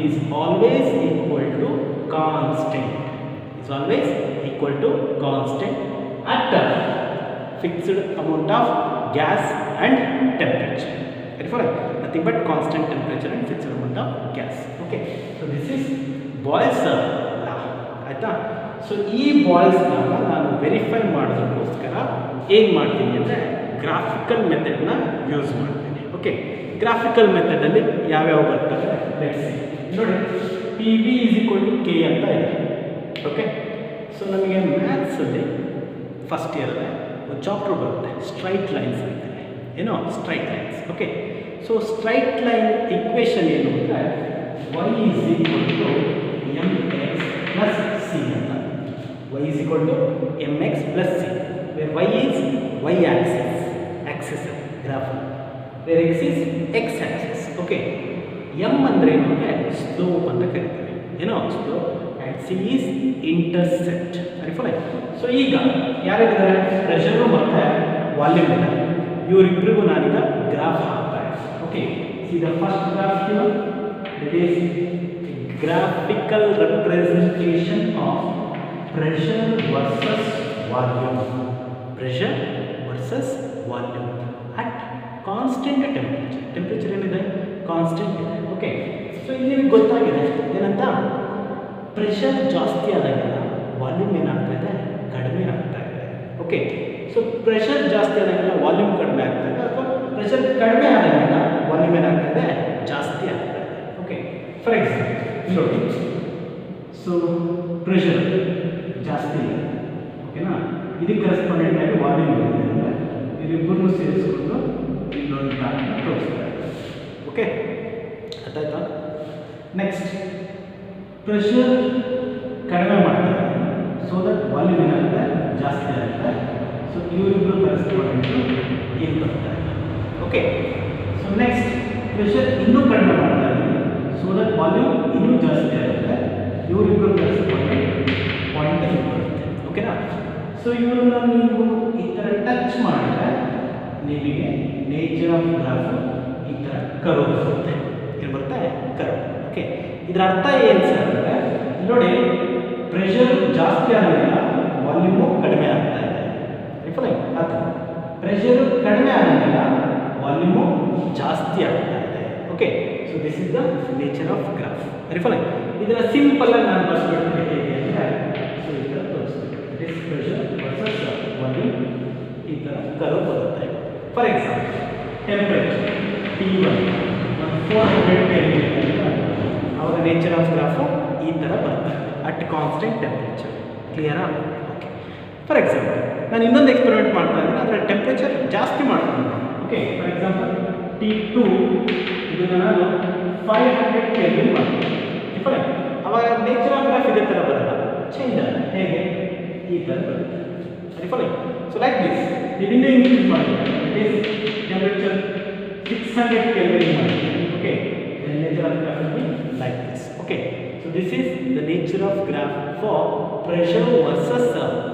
is always equal to constant. Is always equal to constant at a fixed amount of gas and temperature. Nothing but constant temperature and fixed amount of gas. Okay. So this is Boyle's law. ಆಯ್ತಾ? ಸೊ ಈ Boyle's ಲಾನ ನಾನು verify ಮಾಡೋದಕ್ಕೋಸ್ಕರ ಏನು ಮಾಡ್ತೀನಿ ಅಂದರೆ graphical ಮೆಥಡ್ನ ಯೂಸ್ ಮಾಡ್ತೀನಿ. ಓಕೆ, ಗ್ರಾಫಿಕಲ್ ಮೆಥಡಲ್ಲಿ ಯಾವ್ಯಾವ ಬರ್ತವೆ ಲೆಟ್ಸ್ ಸಿ. ನೋಡಿ, P V is equal to K ಅಂತ ಇದೆ. ಓಕೆ, ಸೊ ನಮಗೆ ಮ್ಯಾಥ್ಸಲ್ಲಿ ಫಸ್ಟ್ ಇಯರಲ್ಲಿ ಒಂದು ಚಾಪ್ಟರ್ ಬರುತ್ತೆ, ಸ್ಟ್ರೈಟ್ ಲೈನ್ಸ್ ಅಂತಾರೆ. ಏನೋ straight lines. Okay, so straight line equation ಏನು ಅಂದರೆ y is equal to mx plus C ಅಂತ. y is equal to mx plus C. Where y is y axis graph, where x is x axis. Okay, m ಅಂದರೆ ಏನು ಅಂದರೆ slope ಅಂತ ಕರಿತೀವಿ, ಏನೋ slope, and c is intercept. So ಈಗ ಯಾರಿದ್ದಾರೆ, pressure ಮತ್ತು ವಾಲ್ಯೂಮ್ ಇದ್ದಾರೆ, ಇವರಿಬ್ಬರಿಗೂ ನಾನೀಗ ಗ್ರಾಫ್ ಹಾಕ್ತಾ ಇದ್ದೀನಿ. Okay, C the first graph here, that is graphical representation of pressure versus volume, pressure versus volume at constant temperature. Temperature ಏನಿದೆ, ಕಾನ್ಸ್ಟೆಂಟ್ ಇದೆ. Okay, so ಇಲ್ಲಿ ನಿಮಗೆ ಗೊತ್ತಾಗಿದೆ ಏನಂತ, ಪ್ರೆಷರ್ ಜಾಸ್ತಿ ಆದಾಗೆಲ್ಲ ವಾಲ್ಯೂಮ್ ಏನಾಗ್ತಾ ಇದೆ, ಕಡಿಮೆ ಆಗ್ತಾ ಇದೆ. ಓಕೆ, ಸೊ ಪ್ರೆಷರ್ ಜಾಸ್ತಿ ಆದಾಗೆಲ್ಲ ವಾಲ್ಯೂಮ್ ಕಡಿಮೆ ಆಗ್ತಾ ಇದೆ, ಅಥವಾ ಪ್ರೆಷರ್ ಕಡಿಮೆ ಆದಾಗೆಲ್ಲ ವಾಲ್ಯೂಮ್ ಏನಾಗ್ತಾ ಇದೆ, ಜಾಸ್ತಿ ಆಗ್ತಾ ಇದೆ. ಓಕೆ, ಫಾರ್ ಎಕ್ಸಾಂಪಲ್ ನೋಡಿ, ಸೊ ಪ್ರೆಷರ್ ಜಾಸ್ತಿ ಇದೆ, ಓಕೆನಾ, ಇದಕ್ಕೆ ಕರೆಸ್ಪಾಂಡೆಂಟ್ ಆಗಿ ವಾಲ್ಯೂಮ್ ಇದೆ ಅಂದರೆ ಇವರಿಬ್ಬರನ್ನು ಸೇರಿಸ್ಕೊಂಡು ಇನ್ನೊಂದು ಗ್ರಾಫ್ನ ತೋರಿಸ್ತಾರೆ. ಓಕೆ, ಅರ್ಥ ಆಯ್ತಾ? ನೆಕ್ಸ್ಟ್, ಪ್ರೆಷರ್ ಕಡಿಮೆ ಮಾಡ್ತಾರೆ, ಸೊ ದಟ್ ವಾಲ್ಯೂಮ್ ಏನಾಗುತ್ತೆ, ಜಾಸ್ತಿ ಆಗುತ್ತೆ. ಸೊ ಇವರಿಬ್ಬರು ಕರೆಸ್ಪಾಂಡೆಂಟು ಏನು ಬರ್ತಾರೆ. ಓಕೆ, ಸೊ ನೆಕ್ಸ್ಟ್, ಪ್ರೆಷರ್ ಇನ್ನೂ ಕಡಿಮೆ ಮಾಡ್ತಾರೆ, ಸೊ ದಟ್ ವಾಲ್ಯೂಮ್ ಇನ್ನೂ ಜಾಸ್ತಿ ಆಗುತ್ತೆ. ಇವರಿಬ್ಬರು ಕರೆಸ್ಪಾಂಡೆಂಟ್ ಪಾಯಿಂಟ್ ಇಲ್ಲಿ ಬರುತ್ತೆ. ಓಕೆನಾ, ಸೊ ಇವ್ರನ್ನ ನೀವು ಈ ಥರ ಟಚ್ ಮಾಡಿದ್ರೆ ನಿಮಗೆ ನೇಚರ್ ಆಫ್ ಗ್ರಾಫ್ ಈ ಥರ ಕರ್ವ್ ಬರುತ್ತೆ. ಏನು ಬರುತ್ತೆ, ಕರ್ವ್. ಓಕೆ, ಇದರ ಅರ್ಥ ಏನು ಸರ್ ಅಂದರೆ, ನೋಡಿ, ಪ್ರೆಷರ್ ಜಾಸ್ತಿ ಆದಾಗ ವಾಲ್ಯೂಮು ಕಡಿಮೆ ಆಗ್ತಾ ಇದೆ. ಅದು ಪ್ರೆಷರು ಕಡಿಮೆ ಆದಾಗ ವಾಲ್ಯೂಮು ಜಾಸ್ತಿ ಆಗ್ತಾ ಇದೆ. Okay, so this is the nature of graph. ಇದನ್ನು ಸಿಂಪಲ್ ಆಗಿ ನಾನು ಬರ್ಸ್ಬಿಡ್ತೀನಿ ಹೇಗೆ ಅಂದರೆ, ಸೊ ಈ ಥರ ತೋರಿಸ್ಬೇಕು, ದಿಸ್ ಪ್ರೆಷರ್ ವರ್ಸಸ್ ವಾಲ್ಯೂಮ್ ಈ ಥರ ಕರ್ವ್ ಬರುತ್ತೆ. For example, temperature T1 400 kelvin, ಅವರ ನೇಚರ್ ಆಫ್ ಗ್ರಾಫು ಈ ಥರ ಬರುತ್ತೆ ಅಟ್ ಕಾನ್ಸ್ಟೆಂಟ್ ಟೆಂಪರೇಚರ್. ಕ್ಲಿಯರಾ? ಓಕೆ, ಫಾರ್ ಎಕ್ಸಾಂಪಲ್ ನಾನು ಇನ್ನೊಂದು ಎಕ್ಸ್ಪೆರಿಮೆಂಟ್ ಮಾಡ್ತಾ ಇದ್ದೀನಿ, ಅದರ ಟೆಂಪರೇಚರ್ ಜಾಸ್ತಿ ಮಾಡ್ತೀನಿ. ಓಕೆ, ಫಾರ್ ಎಕ್ಸಾಂಪಲ್ T2 ಇದನ್ನು ನಾನು 500 ಕೆಲ್ವಿನ್ ಮಾಡ್ತೀನಿ. ಅವಾಗ ನೇಚರ್ ಆಫ್ ಗ್ರಾಫ್ ಇದೇ ಥರ ಬರಲ್ಲ, ಚೇಂಜ್ ಆಗುತ್ತೆ. ಹೇಗೆ? ಈ ಥರ ಬರುತ್ತೆ. ಸೊ ಲೈಕ್ ದಿಸ್, ಇದನ್ನೇ ಇನ್ಕ್ರೀಸ್ ಮಾಡಿದ್ರೆ ಟೆಂಪರೇಚರ್ 600 ಕೆಲ್ವಿನ್ ಮಾಡಿದೆ. Okay, nature of graph will be like this. Okay, so this is the nature of graph for pressure versus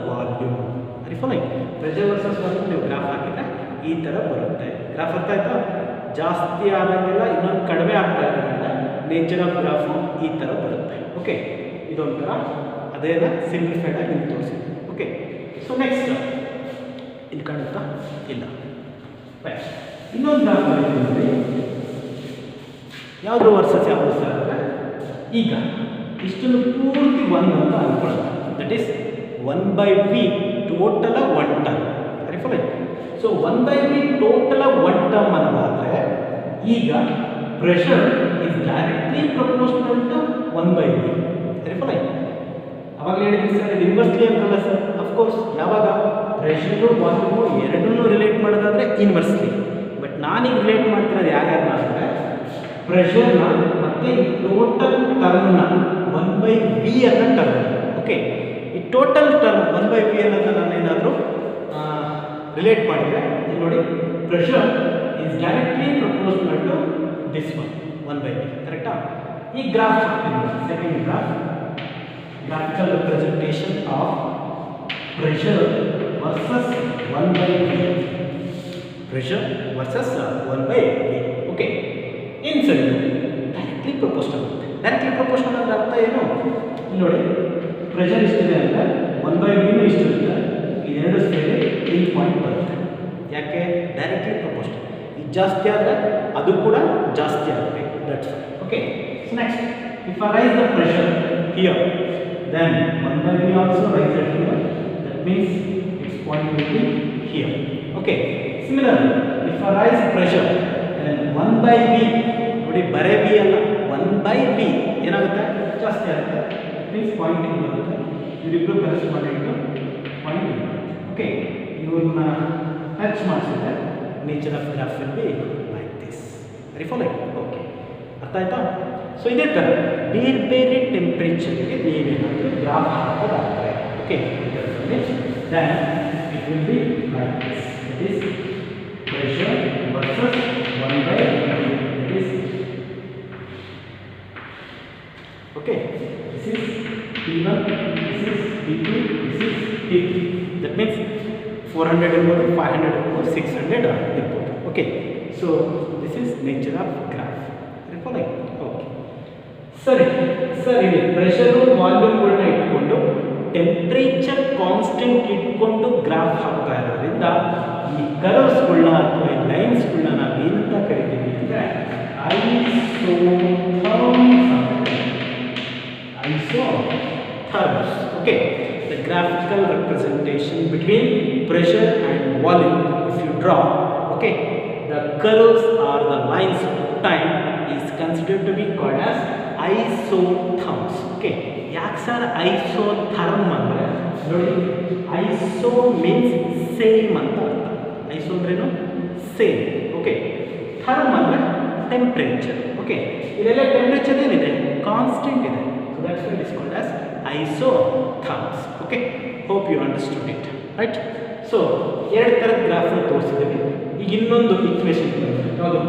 volume. Are you following? Pressure versus volume ನೀವು graph ಹಾಕಿದ್ರೆ ಈ ಥರ ಬರುತ್ತೆ. Graph ಅರ್ಥ ಆಯ್ತಾ? ಜಾಸ್ತಿ ಆದಾಗೆಲ್ಲ ಇನ್ನೊಂದು ಕಡಿಮೆ ಆಗ್ತಾ ಇರೋದ್ರಿಂದ ನೇಚರ್ ಆಫ್ ಗ್ರಾಫು ಈ ಥರ ಬರುತ್ತೆ. ಓಕೆ, ಇದೊಂಥರ ಅದೇನ ಸಿಂಪ್ಲಿಫೈಡ್ ಆಗಿ ನಿಮ್ಗೆ ತೋರಿಸಿದ್ವಿ. ಓಕೆ, ಸೊ ನೆಕ್ಸ್ಟ್ ಇಲ್ಲಿ ಕಾಣುತ್ತಾ? ಇಲ್ಲ. ಇನ್ನೊಂದು ಗ್ರಾಫ್ ಬರೀತೀವಿ, ಯಾವುದು ವರ್ಸಸ್ ಯಾವುದು ಸರ್ ಅಂದರೆ, ಈಗ ಇಷ್ಟನ್ನು ಪೂರ್ತಿ 1 ಅಂತ ಅಂದ್ಕೊಳ್ಳೋಣ. That is 1/v total 1 term. So 1/v total 1 term ಅನ್ನೋದಾದರೆ, ಈಗ pressure is directly proportional to 1/v. ಅವಾಗ ಹೇಳಿದ್ವಿ ಸರ್, ಇದು ಇನ್ವರ್ಸ್ಲಿ ಅಂತಲ್ಲ ಸರ್. ಅಫ್ಕೋರ್ಸ್, ಯಾವಾಗ ಪ್ರೆಷರು ವಾಲ್ಯೂಮು ಎರಡನ್ನೂ ರಿಲೇಟ್ ಮಾಡೋದಾದರೆ ಇನ್ವರ್ಸ್ಲಿ. ಬಟ್ ನಾನೀಗ ರಿಲೇಟ್ ಮಾಡ್ತಿರೋದು ಯಾರ್ಯಾರನ್ನ ಅಂದರೆ, ಪ್ರೆಷರ್ನ ಮತ್ತು ಟೋಟಲ್ ಟರ್ಮ್ನ 1/v ಅನ್ನೋ ಟರ್ಮ್. ಓಕೆ, ಈ ಟೋಟಲ್ ಟರ್ಮ್ 1/v ಅನ್ನೋದನ್ನು ನಾನೇನಾದರೂ ರಿಲೇಟ್ ಮಾಡಿದರೆ, ಇಲ್ಲಿ ನೋಡಿ, pressure is directly proportional to this 1/v. ಕರೆಕ್ಟಾ? ಈ graph second graph, graphical representation of pressure versus 1/v. Pressure versus 1/v. Okay, ಏನು ಸರಿ, ಡೈರೆಕ್ಟ್ಲಿ ಪ್ರಪೋರ್ಷನಲ್ ಆಗುತ್ತೆ. ಡೈರೆಕ್ಟ್ಲಿ ಪ್ರಪೋರ್ಷನಲ್ ಅಂದರೆ ಅರ್ಥ ಏನು? ಇಲ್ಲಿ ನೋಡಿ, ಪ್ರೆಷರ್ ಇಷ್ಟಿದೆ ಅಂದರೆ 1/v ಇಷ್ಟಿರುತ್ತೆ, ಇದೆರಡು ಸೇರಿ 3 ಪಾಯಿಂಟ್ ಬರುತ್ತೆ. ಯಾಕೆ? Directly proportional. ಇದು ಜಾಸ್ತಿ ಆದರೆ ಅದು ಕೂಡ ಜಾಸ್ತಿ ಆಗುತ್ತೆ. That's okay. So next, if I rise the pressure here, then 1/v also rise at here. That means its point will be here. Okay. Similarly, if I rise pressure, then 1/v, ನೋಡಿ ಬರೇ v ಅಲ್ಲ, 1/v ಏನಾಗುತ್ತೆ? ಜಾಸ್ತಿ ಆಗುತ್ತೆ. That means point ಇಲ್ಲಿ ಬರುತ್ತೆ. ಇವರಿಬ್ಬರು correspondent point ಇಲ್ಲಿ ಬರುತ್ತೆ. ಓಕೆ, ಇವ್ರನ್ನ ಟಚ್ ಮಾಡಿಸಿದ್ರೆ nature of graph will be like this. Very following. Okay, ಅರ್ಥ ಆಯ್ತಾ? ಸೊ ಇದೇ ಥರ ಬೇರೆ ಬೇರೆ ಟೆಂಪ್ರೇಚರ್ಗೆ ನೀವೇನಾದರೂ ಗ್ರಾಫ್ ಹಾಕೋದಾಗ್ತಾರೆ. Okay, then will be like this. That is pressure versus 1 by volume. That is okay. This is P1, this is P2, this is P3. That means 400 ಇರ್ಬೋದು, 500 ಇರ್ಬೋದು, 600 ಇರ್ಬೋದು. Okay, so this is nature of graph. ರಿಫಾಲೋಯಿಂಗ್. Okay, ಸರಿ sir, ಇಲ್ಲಿ pressure ವಾಲ್ಯೂಮ್ಗಳನ್ನ ಇಟ್ಕೊಂಡು temperature constant ಇಟ್ಕೊಂಡು graph ಹಾಕ್ತಾ ಇರೋದ್ರಿಂದ ಈ ಕರ್ವ್ಸ್ಗಳನ್ನ ಅಥವಾ ಈ ಲೈನ್ಸ್ಗಳನ್ನ ನಾವು ಏನಂತ ಕರಿತೀವಿ ಅಂದರೆ isotherms. Okay, the graphical representation between pressure and volume, if you draw, okay, the curves or the lines of time is considered to be called as isotherms. Okay, ಯಾಕೆ ಸರ್ ಐಸೋಥರ್ಮ್ ಅಂದರೆ ನೋಡಿ, ಐಸೋ ಮೀನ್ಸ್ ಸೇಮ್ ಅಂತ ಅರ್ಥ. Iso ಅಂದ್ರೇನು? Same. Okay, ಥರ್ಮ್ ಅಂದರೆ temperature. Okay, ಇದೆಲ್ಲ temperature ಏನಿದೆ? Constant ಇದೆ. So that's why it is called as isotherms. Okay, hope you understood it, right? So ಎರಡು ಥರದ ಗ್ರಾಫ್ನ ತೋರಿಸಿದ್ದೀವಿ. ಈಗ ಇನ್ನೊಂದು ಇಕ್ವೇಷನ್ ಯಾವುದು?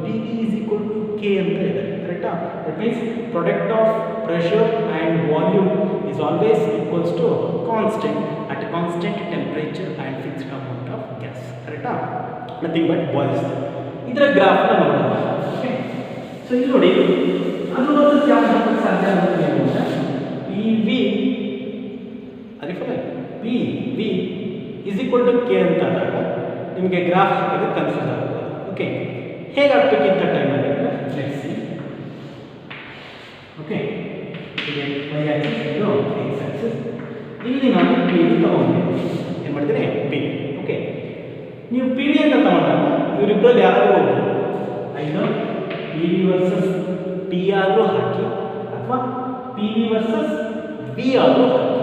PV is equal to K ಅಂತ ಇದೆ, ಕರೆಕ್ಟಾ? That means product of pressure and volume is always equals to constant at a constant temperature and fixed amount of gas, ಕರೆಕ್ಟಾ? Nothing but boils. ಇದರ ಗ್ರಾಫ್ನ ನೋಡೋಣ. ಓಕೆ, ಸೊ ಇಲ್ಲಿ ನೋಡಿ, ಅದು ಒಂದು ಯಾವ ಹಾಕಕ್ಕೆ ಸಾಧ್ಯ ಆಗುತ್ತೆ ಅಂದರೆ PV PV is equal to K ಅಂತ ಆದಾಗ ನಿಮಗೆ ಗ್ರಾಫ್ ಹಾಕೋದು ಕನ್ಫ್ಯೂಸ್ ಆಗುತ್ತೆ. ಓಕೆ, ಹೇಗೆ ಆಗ್ಬೇಕಿಂತ ಟೈಮಲ್ಲಿ let's see. Okay, Y axis ಇದು ಎಕ್ಸ್ ಆಕ್ಸಿಸ್. ಇಲ್ಲಿ ನಾನು PV ತಗೊಂಡಿದ್ದೀನಿ. ಏನು ಮಾಡಿದ್ದೀನಿ? P. ಓಕೆ, ನೀವು PV ಅಂತ ತಗೊಂಡಾಗ ಇವರಿಬ್ಬರಲ್ಲಿ ಯಾರಾದರೂ ಒಬ್ಬರು ಐದರ್ PV ವರ್ಸಸ್ P ಆದರೂ ಹಾಕಿ ಅಥವಾ PV ವರ್ಸಸ್ V ಆದರೂ ಹಾಕಿ,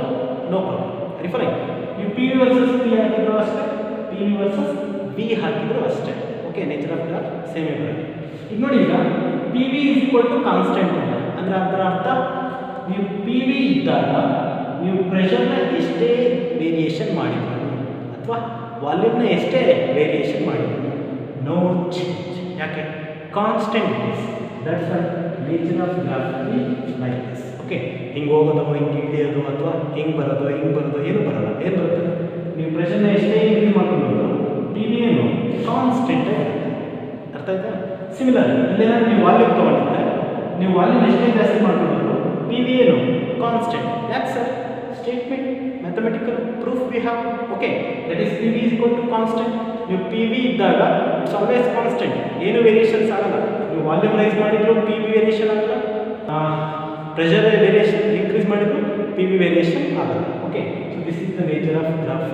ನೋ ಪ್ರಾಬ್ಲಮ್. ರಿಫರಿಂಗ್, ನೀವು PV ವರ್ಸಸ್ P ಹಾಕಿದ್ರು ಅಷ್ಟೇ, PV ವರ್ಸಸ್ V ಹಾಕಿದ್ರು ಅಷ್ಟೇ. Okay, nature of graph same ಬರುತ್ತೆ. ಈಗ ನೋಡಿ, ಈಗ PV is equal to constant ಅಂತ ಅಂದರೆ ಅದರ ಅರ್ಥ ನೀವು PV ಇದ್ದಾಗ ನೀವು ಪ್ರೆಷರ್ನ ಎಷ್ಟೇ ವೇರಿಯೇಷನ್ ಮಾಡಿದ್ರು ಅಥವಾ ವಾಲ್ಯೂಮ್ನ ಎಷ್ಟೇ ವೇರಿಯೇಷನ್ ಮಾಡಿದ್ರು, ನೋ ಚೇಂಜ್. ಯಾಕೆ? Constant it is. That's why nature of graph like this. Okay, ಹಿಂಗೆ ಹೋಗೋದು, ಹಿಂಗೆ ಇಳಿಯೋದು ಅಥವಾ ಹಿಂಗೆ ಬರೋದು ಏನು ಬರೋಲ್ಲ. ಏನು ಬರುತ್ತೆ? ನೀವು ಪ್ರೆಷರ್ನ ಎಷ್ಟೇ ಇನ್ಕ್ರೀಸ್ ಮಾಡ್ಕೊಂಡು PV ಏನು ಕಾನ್ಸ್ಟೆಂಟ್ ಆಗಿರುತ್ತೆ. ಅರ್ಥ ಆಯ್ತಾ? ಸಿಮಿಲರ್ ಇಲ್ಲೇನಾದ್ರು ನೀವು ವಾಲ್ಯೂಮ್ ತೊಗೊಂಡಿದ್ರೆ ನೀವು ವಾಲ್ಯೂಮ್ ಎಷ್ಟೇ ಜಾಸ್ತಿ ಮಾಡ್ಕೊಂಡ್ರು PV ಏನು ಕಾನ್ಸ್ಟೆಂಟ್. ಯಾಕೆ sir? Statement, mathematical proof we have. Okay, that is PV is equal to constant. ನೀವು PV ಇದ್ದಾಗ ಇಟ್ಸ್ ಆಲ್ವೇಸ್ ಕಾನ್ಸ್ಟೆಂಟ್, ಏನು ವೇರಿಯೇಷನ್ಸ್ ಆಗಲ್ಲ. ನೀವು ವಾಲ್ಯೂಮ್ ರೈಸ್ ಮಾಡಿದ್ರು PV ವೇರಿಯೇಷನ್ ಆಗಲ್ಲ, ಪ್ರೆಷರ್ ವೇರಿಯೇಷನ್ ಇನ್ಕ್ರೀಸ್ ಮಾಡಿದ್ರು PV ವೇರಿಯೇಷನ್ ಆಗಲ್ಲ. Okay, so this is the nature of graph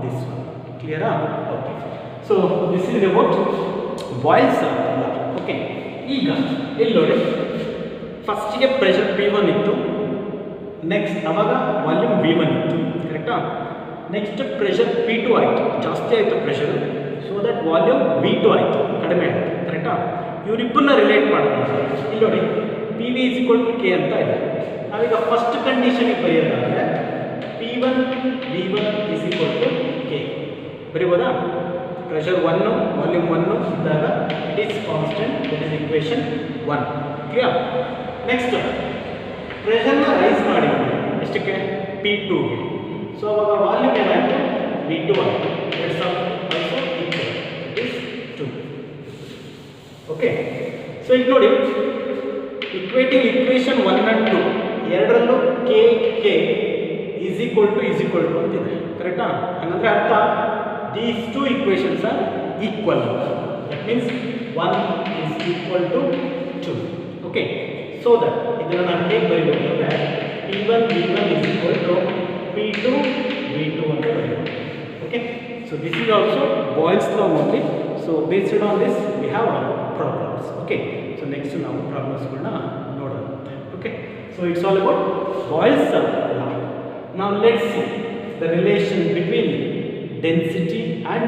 this one. ಕ್ಲಿಯರಾ? Okay, so this is about Boyle's law. Okay, ಈಗ ಇಲ್ಲಿ ನೋಡಿ, ಫಸ್ಟಿಗೆ ಪ್ರೆಷರ್ P1 ಇತ್ತು, ನೆಕ್ಸ್ಟ್ ಅವಾಗ ವಾಲ್ಯೂಮ್ V1 ಇತ್ತು, ಕರೆಕ್ಟಾ? ನೆಕ್ಸ್ಟ್ ಪ್ರೆಷರ್ P2 ಆಯಿತು, ಜಾಸ್ತಿ ಆಯಿತು pressure, so that volume V2 ಆಯಿತು, ಕಡಿಮೆ ಆಯಿತು, ಕರೆಕ್ಟಾ? ಇವರಿಬ್ಬರನ್ನ ರಿಲೇಟ್ ಮಾಡೋಣ. ಇಲ್ಲಿ ನೋಡಿ, PV is equal to K ಅಂತ ಇದೆ. ನಾವೀಗ ಫಸ್ಟ್ ಕಂಡೀಷನಿಗೆ ಬರೆಯೋದಾದರೆ P1 V1 is equal to K ಬರೀಬೋದಾ? ಪ್ರೆಷರ್ 1 ವಾಲ್ಯೂಮ್ 1 ಇದ್ದಾಗ it is constant. That is equation 1. Clear? Next ಪ್ರೆಷರ್ನ ರೈಸ್ ಮಾಡಿ ಎಷ್ಟಕ್ಕೆ? P2ಗೆ. ಸೊ ಅವಾಗ ವಾಲ್ಯೂಮ್ ಏನಾಯಿತು? V2 ಆಯಿತು. It's also equal, it is 2. Okay, so ಈಗ ನೋಡಿ, ಇಕ್ವೇಟಿಂಗ್ ಇಕ್ವೇಷನ್ 1 and 2 ಎರಡರಲ್ಲೂ K ಈಸ್ ಈಕ್ವಲ್ ಟು ಅಂತಿದೆ, ಕರೆಕ್ಟಾ? ಹಂಗಂದ್ರೆ ಅರ್ಥ these two equations are equal. That means 1 is equal to 2. Okay, so that ಇದನ್ನು ನಾನು ಹೇಗೆ ಬರೀಬೋದು ಅಂದರೆ P1 V1 is equal to P2 V2 ಅಂತ ಬರೀಬೋದು. Okay, so this is also Boyle's law only. So based on this we have problems. Okay, so next ನಾವು ಪ್ರಾಬ್ಲಮ್ಸ್ಗಳನ್ನ ನೋಡೋಣ. Okay, so it's all about Boyle's law. Now let's see the relation between density and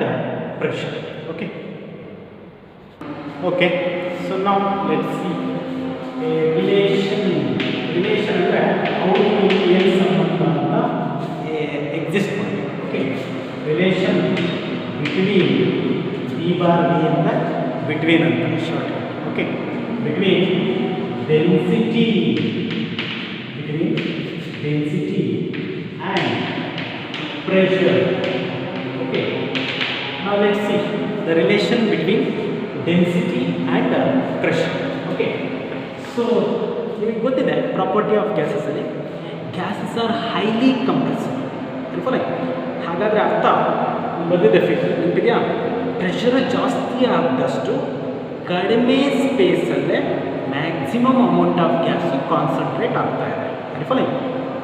pressure. Okay. Okay. So now let's see a relation ಅಂದ್ರೆ ಅವರು ಏನು ಸಂಬಂಧ ಅಂತ exist ಮಾಡಿ. Okay, relation bar V ಅಂತ ಬಿಟ್ವೀನ್ ಅಂತ short. Okay, between density and pressure. Okay, now let's see the relation between density and pressure. Okay, so ನಿಮಗೆ ಗೊತ್ತಿದೆ ಪ್ರಾಪರ್ಟಿ ಆಫ್ ಗ್ಯಾಸಸ್ ಅಲ್ಲಿ ಗ್ಯಾಸಸ್ ಆರ್ ಹೈಲಿ ಕಂಪ್ರೆಸಿಬಲ್. ಹಾಗಾದರೆ ಅರ್ಥ ಬಂದಿದೆ figure ನೆನಪಿದೆಯಾ? Pressure ಜಾಸ್ತಿ ಆದಷ್ಟು ಕಡಿಮೆ ಸ್ಪೇಸಲ್ಲೇ maximum amount of gas concentrate ಆಗ್ತಾ ಇದೆ.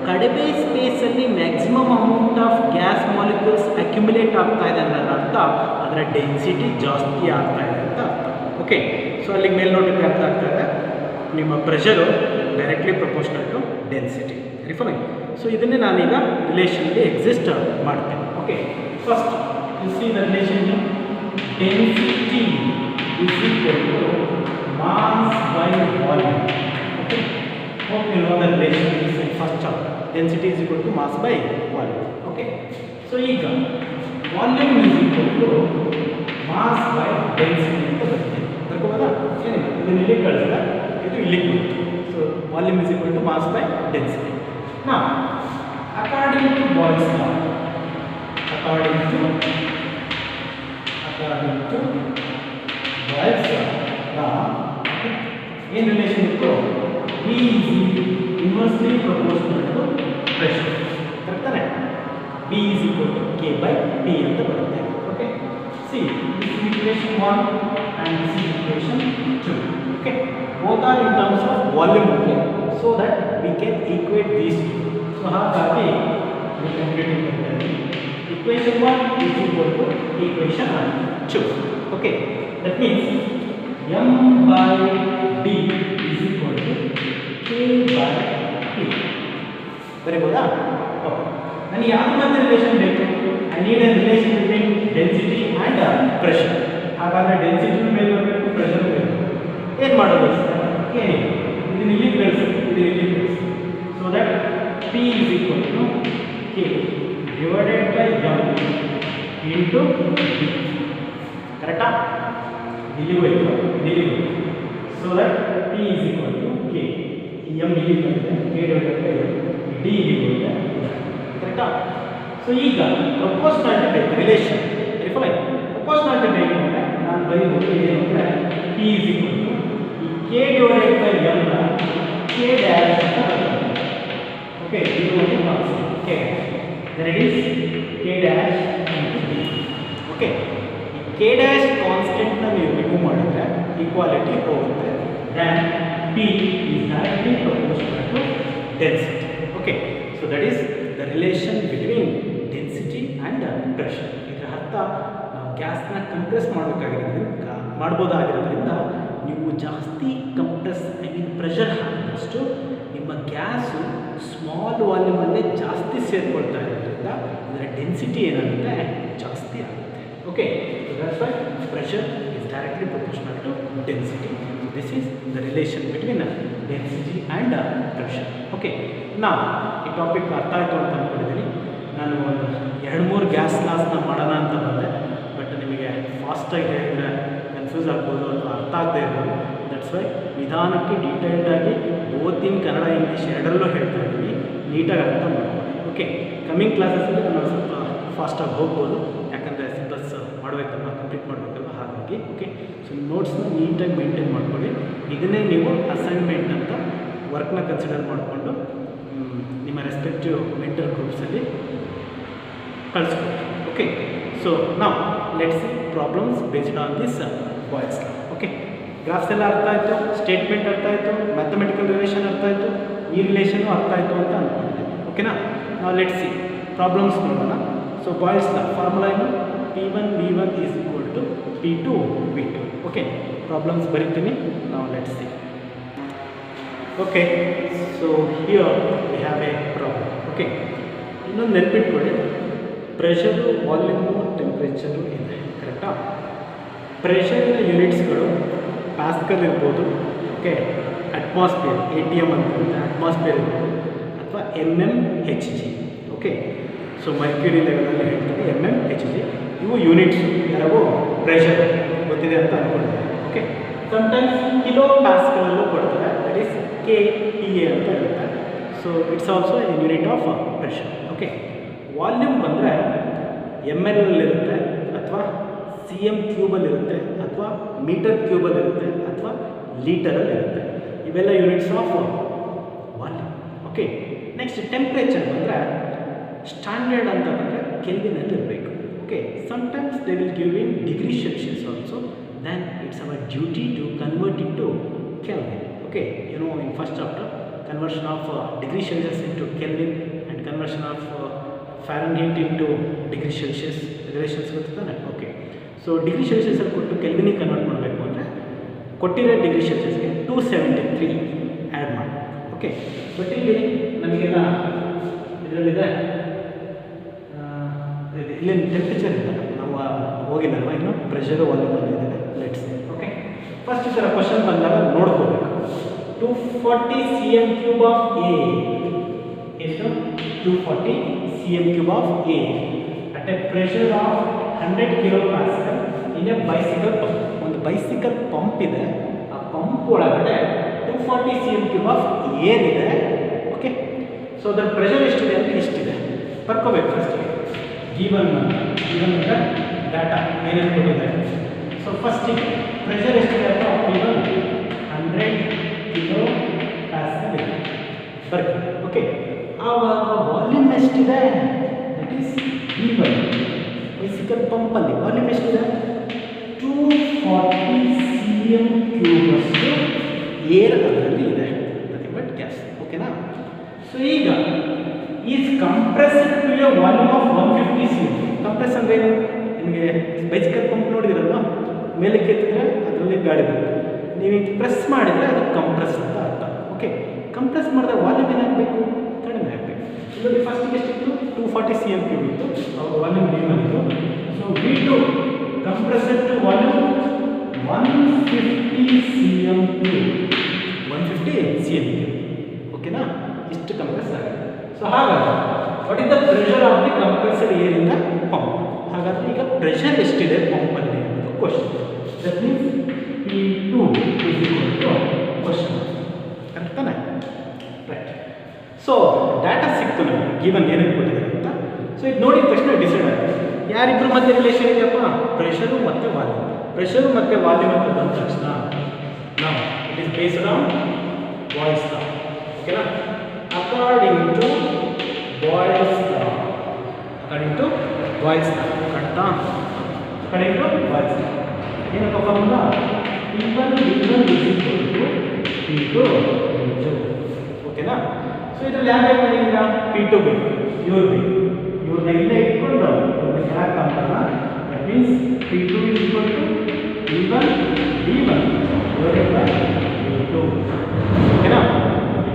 ಕಡಿಮೆ ಸ್ಪೇಸಲ್ಲಿ maximum amount of gas molecules accumulate ಆಗ್ತಾ ಇದೆ ಅನ್ನೋದ್ರ ಅರ್ಥ ಅದರ ಡೆನ್ಸಿಟಿ ಜಾಸ್ತಿ ಆಗ್ತಾ ಇದೆ ಅಂತ ಅರ್ಥ. ಓಕೆ, ಸೊ ಅಲ್ಲಿಗೆ ಮೇಲ್ನೋಟಕ್ಕೆ ಅರ್ಥ ಆಗ್ತಾ ಇದೆ ನಿಮ್ಮ pressure directly proportional to density. Refine. So ಇದನ್ನೇ ನಾನೀಗ ರಿಲೇಷನ್ಗೆ ಎಕ್ಸಿಸ್ಟ್ ಮಾಡ್ತೇನೆ. Okay, first you see the relation density is equal to mass by volume. Okay, hope you know the relation is in first chapter. Density is equal to mass by volume. Okay, so ಈಗ volume is equal to mass by density ಅಂತ ಬರುತ್ತೆ. ತರ್ಕೋಬೋದಾ? ಏನಿಲ್ಲ, ಇದನ್ನ ಇಲ್ಲಿ ಕಳಿಸಿದ್ರೆ ಇದು ಇಲ್ಲಿಗೆ ಬರುತ್ತೆ. So volume is equal to mass by density. Now according to Boyle's law, according to Boyle's law, ಏನು ರಿಲೇಷನ್ ಇತ್ತು? V is inversely proportional to pressure. ಕರೆಕ್ಟಾನೆ? V is equal to K by P ಅಂತ ಬರುತ್ತೆ. Okay, see this is equation 1 and this is equation 2. Okay, both are in terms of volume only, so that we can equate these two. So ಹಾಗಾಗಿ we can get equation 1 is equal to equation 2. Okay, that means M by D is equal to K by P. ಬರೀಬೋದಾ? Okay, ನನಗೆ ಯಾವ್ದು ಮತ್ತೆ relation ಬೇಕು? I need a relation between density and pressure. ಹಾಗಾದರೆ ಡೆನ್ಸಿಟಿನೂ ಮೇಲೆ ಬರಬೇಕು, ಪ್ರೆಷರ್ ಬೇಕು. ಏನು ಮಾಡೋದು? ಏನಿಲ್ಲ, ಇದನ್ನ ಇಲ್ಲಿ ಕಳಿಸಿ, ಇದನ್ನ ಇಲ್ಲಿ ಕಳಿಸಿ. So that P is equal to K divided by M into D. ಕರೆಕ್ಟಾ? ಇಲ್ಲಿ ಹೋಯ್ತು, ಇಲ್ಲಿ ಹೋಯ್ತು. So that P is equal to K. M ಇಲ್ಲಿ ಬಂದಿದೆ, K divided by M, D ಇಲ್ಲಿ ಬಂದಿದೆ. ಕರೆಕ್ಟಾ? ಸೊ ಈಗ ಪ್ರಪೋರ್ಷನಾಲಿಟಿ ಬೇಕು, ರಿಲೇಷನ್. ರಿಫೈನ್. ಪ್ರಪೋರ್ಷನಾಲಿಟಿ ಬೇಕು ಅಂದರೆ ನಾನು ಬರೀಬೋದು ಏನು ಅಂದರೆ P is equal to ಈ K divided by M ನ K ಡ್ಯಾಶ್ ಅಂತ ಬರ್ತದೆ. ಓಕೆ, ಇದು ಒಂದು marks K dash. There it is K dash into D. Okay, ಈ K ಡ್ಯಾಶ್ ಕಾನ್ಸ್ಟೆಂಟ್ನ ನೀವು ರಿಮೂವ್ ಮಾಡಿದರೆ ಈಕ್ವಾಲಿಟಿ ಹೋಗುತ್ತೆ. then P is directly proportional to density. Okay, so that is the relation between density and pressure. ಇದರ ಅರ್ಥ ನಾವು ಗ್ಯಾಸ್ನ compress ಮಾಡ್ಬೋದಾಗಿರೋದ್ರಿಂದ ನೀವು ಜಾಸ್ತಿ ಕಂಪ್ರೆಸ್ ಪ್ರೆಷರ್ ಹಾಕಿದಷ್ಟು ನಿಮ್ಮ ಗ್ಯಾಸು ಸ್ಮಾಲ್ ವಾಲ್ಯೂಮಲ್ಲೇ ಜಾಸ್ತಿ ಸೇರಿಕೊಳ್ತಾ ಇರೋದ್ರಿಂದ ಇದರ ಡೆನ್ಸಿಟಿ ಏನಾಗುತ್ತೆ? ಜಾಸ್ತಿ ಆಗುತ್ತೆ. Okay, so that's why pressure is directly proportional to density. This is the relation between density and pressure. Okay, now ಈ ಟಾಪಿಕ್ ಅರ್ಥ ಆಯಿತು ಅಂತ ಅಂದ್ಕೊಂಡಿದ್ದೀನಿ. ನಾನು ಒಂದು 2-3 ಗ್ಯಾಸ್ ಲಾಸ್ನ ಮಾಡೋಣ ಅಂತ ಬಂದೆ, ಬಟ್ ನಿಮಗೆ ಫಾಸ್ಟಾಗಿ ಹೇಳಿದ್ರೆ ಕನ್ಫ್ಯೂಸ್ ಆಗ್ಬೋದು ಅಥವಾ ಅರ್ಥ ಆಗದೆ ಇರ್ಬೋದು. ದಟ್ಸ್ ವೈ ನಿಧಾನಕ್ಕೆ ಡೀಟೇಲ್ಡಾಗಿ ಬೋತ್ ಇನ್ ಕನ್ನಡ ಇಂಗ್ಲೀಷ್ ಎರಡರಲ್ಲೂ ಹೇಳ್ತಾ ಇದ್ದೀನಿ, ನೀಟಾಗಿ ಅರ್ಥ ಮಾಡ್ಕೊಳ್ಳಿ. ಓಕೆ, ಕಮ್ಮಿಂಗ್ ಕ್ಲಾಸಸ್ಸಲ್ಲಿ ನಾನು ಸ್ವಲ್ಪ ಫಾಸ್ಟಾಗಿ ಹೋಗ್ಬೋದು, ಯಾಕಂದರೆ ಸಿಲೆಬಸ್ ಮಾಡಬೇಕಲ್ವ, ಕಂಪ್ಲೀಟ್ ಮಾಡಬೇಕಲ್ವ, ಹಾಗಾಗಿ. ಓಕೆ, ಸೊ ನೋಟ್ಸ್ನ ನೀಟಾಗಿ ಮೇಂಟೈನ್ ಮಾಡ್ಕೊಳ್ಳಿ. ಇದನ್ನೇ ನೀವು ಅಸೈನ್ಮೆಂಟ್ ಅಂತ ವರ್ಕ್ನ ಕನ್ಸಿಡರ್ ಮಾಡಿಕೊಂಡು ನಿಮ್ಮ ರೆಸ್ಪೆಕ್ಟಿವ್ ಮೆಂಟಲ್ ಗ್ರೂಪ್ಸಲ್ಲಿ ಕಳಿಸ್ಕೊಡಿ. ಓಕೆ, ಸೊ ನಾವು let's problems based on this boys law. Okay, graphs ಎಲ್ಲ ಅರ್ಥ ಆಯಿತು, ಸ್ಟೇಟ್ಮೆಂಟ್ ಅರ್ಥ ಆಯಿತು, ಮ್ಯಾಥಮೆಟಿಕಲ್ ರಿಲೇಷನ್ ಅರ್ಥ ಆಯಿತು, ಈ ರಿಲೇಷನ್ನು ಅರ್ಥ ಆಯಿತು ಅಂತ ಅಂದ್ಕೊಂಡಿದ್ದೆ. ಓಕೆನಾ? ನಾವು ಲೆಟ್ಸ್ ಸಿ ಪ್ರಾಬ್ಲಮ್ಸ್ ನೋಡೋಣ. ಸೊ ಬಾಯ್ಸ್ ಲಾ ಫಾರ್ಮುಲಾ ಏನು? P1 V1 is equal to P2 V2. Okay, problems ಬರೀತೀನಿ. Now let's see. Okay, so here we have a problem. Okay, ಇನ್ನೊಂದು ನೆನಪಿಟ್ಕೊಳ್ಳಿ, ಪ್ರೆಷರು, ವಾಲ್ಯೂಮು, ಟೆಂಪ್ರೇಚರು ಇದೆ. ಕರೆಕ್ಟಾ? ಪ್ರೆಷರ್ನ ಯೂನಿಟ್ಸ್ಗಳು ಪ್ಯಾಸ್ಕಲ್ ಇರ್ಬೋದು, ಓಕೆ, ಅಟ್ಮಾಸ್ಫಿಯರ್ ATM ಅಂತ atmosphere ಇರ್ಬೋದು, ಅಥವಾ mmHg. Okay, so mercury ಲೆವೆಲಲ್ಲಿ ಹೇಳ್ತೀವಿ mmHg. ಇವು ಯೂನಿಟ್ಸ್, ಯಾರಾಗೂ ಪ್ರೆಷರ್. ಗೊತ್ತಿದೆ ಅಂತ ಅಂದ್ಕೊಂಡಿದ್ದಾರೆ. ಓಕೆ, ಸಮಟೈಮ್ಸ್ ಕಿಲೋ ಪ್ಯಾಸ್ಕಲಲ್ಲೂ ಕೊಡ್ತಾರೆ, ದಟ್ ಈಸ್ KPa ಅಂತ ಇರುತ್ತೆ. So it's also A unit of pressure. Okay, volume ಬಂದರೆ ml ಇರುತ್ತೆ, ಅಥವಾ cm³ ಇರುತ್ತೆ, ಅಥವಾ m³ ಇರುತ್ತೆ, ಅಥವಾ ಲೀಟರಲ್ಲಿ ಇರುತ್ತೆ. ಇವೆಲ್ಲ units of volume. Okay, next temperature ಬಂದರೆ ಸ್ಟ್ಯಾಂಡರ್ಡ್ ಅಂತ ಬಂದರೆ ಕೆಲ್ವಿನಲ್ಲಿ ಇರಬೇಕು. Okay, sometimes they will give in degree Celsius also, then it's our duty to convert into kelvin. Okay, you know in first chapter conversion of degree Celsius into kelvin and conversion of Fahrenheit into degree Celsius relations ಗೊತ್ತಾನೆ. Okay, so degree ಸೆಲ್ಸಿಯಸಲ್ಲಿ ಕೊಟ್ಟು ಕೆಲ್ವಿನಿಗೆ convert ಮಾಡಬೇಕು ಅಂದರೆ ಕೊಟ್ಟಿರೋ degree ಸೆಲ್ಸಿಯಸ್ಗೆ 273 add ಮಾಡಿ. Okay, but ಇಲ್ಲಿ ನಮಗೆಲ್ಲ ಇದರಲ್ಲಿದೆ, ಇಲ್ಲಿ ಟೆಂಪ್ರೇಚರ್ ಇಲ್ಲ, ನಾವು ಹೋಗಿಲ್ಲಲ್ವ ಇನ್ನು ಪ್ರೆಷರು ವಾಲ್ಯೂಮ್ ಇದೆ. ಲೆಟ್ಸ್ ಓಕೆ, ಫಸ್ಟ್ ಈ ಥರ ಕ್ವಶನ್ ಬಂದಾಗ ನೋಡ್ಕೋಬೇಕು. 240 cm³ ಆಫ್ A ಎಷ್ಟು? 240 cm³ of A at A pressure of 100 kPa in a bicycle pump. ಒಂದು ಬೈಸಿಕಲ್ ಪಂಪ್ ಇದೆ, ಆ ಪಂಪ್ ಒಳಗಡೆ 240 cm³ ಆಫ್ ಏರ್ ಇದೆ. ಓಕೆ, ಸೊ ಅದರ ಪ್ರೆಷರ್ ಎಷ್ಟಿದೆ ಅಂದರೆ ಇಷ್ಟಿದೆ. ಬರ್ಕೋಬೇಕು ಫಸ್ಟಿಗೆ. ಗಿವನ್ ಅಂದರೆ ಡಾಟಾ ಏನೇನು ಕೊಟ್ಟಿದ್ದಾರೆ. ಸೊ ಫಸ್ಟಿಗೆ ಪ್ರೆಷರ್ ಎಷ್ಟಿದೆ ಅಂತ ಗಿವನ್ 100 kPa ಇದೆ, ಬರ್ತೀವಿ. ಓಕೆ, ಆವಾಗ ವಾಲ್ಯೂಮ್ ಎಷ್ಟಿದೆ? That is V1. ಬೈಸಿಕಲ್ ಪಂಪಲ್ಲಿ ವಾಲ್ಯೂಮ್ ಎಷ್ಟಿದೆ? 240 cm³ ಅಷ್ಟು ಏರ್ ಅದರಲ್ಲಿ ಇದೆ, ನಥಿಂಗ್ ಬಟ್ ಗ್ಯಾಸ್. ಓಕೆನಾ? ಸೊ ಈಗ is compressed to a volume of 150 cm. Compress ಅಂದರೆ ನಿಮಗೆ ಬೈಸಿಕಲ್ ಪಂಪ್ ನೋಡಿದಿರಲ್ವ, ಮೇಲಕ್ಕೆ ಎತ್ತಿದ್ರೆ ಅದರಲ್ಲಿ ಗಾಳಿ ಬರುತ್ತೆ, ನೀವು ಪ್ರೆಸ್ ಮಾಡಿದರೆ ಅದು ಕಂಪ್ರೆಸ್ ಅಂತ ಅರ್ಥ. ಓಕೆ, ಕಂಪ್ರೆಸ್ ಮಾಡಿದಾಗ ವಾಲ್ಯೂಮ್ ಏನಾಗಬೇಕು? ಕಡಿಮೆ ಆಗಬೇಕು. ಇದರಲ್ಲಿ ಫಸ್ಟಿಗೆ ಎಷ್ಟಿತ್ತು? 240 cm³ ಇತ್ತು, ಅವಾಗ ವಾಲ್ಯೂಮ್ V1 ಇತ್ತು. So V2 compressed to volume 150 cm³. 150 cm³. ಓಕೆನಾ? ಇಷ್ಟು ಕಂಪ್ರೆಸ್ ಆಗುತ್ತೆ. ಸೊ ಹಾಗಾದರೆ what is the pressure of the compressor air in the pump? ಹಾಗಾದರೆ ಈಗ ಪ್ರೆಷರ್ ಎಷ್ಟಿದೆ ಪಂಪಲ್ಲಿ ಅನ್ನೋದು question. That means P2 is equal to question. Correct ತಾನೆ? ರೈಟ್. ಸೊ ಡಾಟಾ ಸಿಕ್ತು ನಮಗೆ, ಗಿವನ್ ಏನೇನು ಕೊಟ್ಟಿದ್ದಾರೆ ಅಂತ. ಸೊ ಇದು ನೋಡಿದ ತಕ್ಷಣ ಡಿಸೈಡ್ ಆಗಿದೆ ಯಾರಿಬ್ಬರು ಮಧ್ಯೆ ರಿಲೇಷನ್ ಇದೆಯಪ್ಪ? ಪ್ರೆಷರು ಮತ್ತು ವಾಲ್ಯೂಮ್. ಪ್ರೆಷರು ಮತ್ತು ವಾಲ್ಯೂಮ್ ಅಂತ ಬಂದ ತಕ್ಷಣ ನಾವು it is based on Boyle's law. ಓಕೆನಾ? According to Boyle's law. According to Boyle's law. ಕರೆಕ್ಟಾ? ಅಕಾರ್ಡಿಂಗ್ ಟು ಬಾಯ್ಸ್ ಲಾ ಏನಪ್ಪ formula? P1 V1 is equal to P2 V2. ಓಕೆನಾ? ಸೊ ಇದರಲ್ಲಿ ಯಾವ ಬೇಕು ಈಗ? P2 ಬೇಕು, ಇವ್ರು ಬೇಕು. ಇವ್ರನ್ನ ಇಲ್ಲೇ ಇಟ್ಕೊಂಡು ಇವ್ರನ್ನ ಕೆಳಗೆ ತಂಬಲ್ಲ. That means P2 is equal to V1 divided by V2. ಓಕೆನಾ?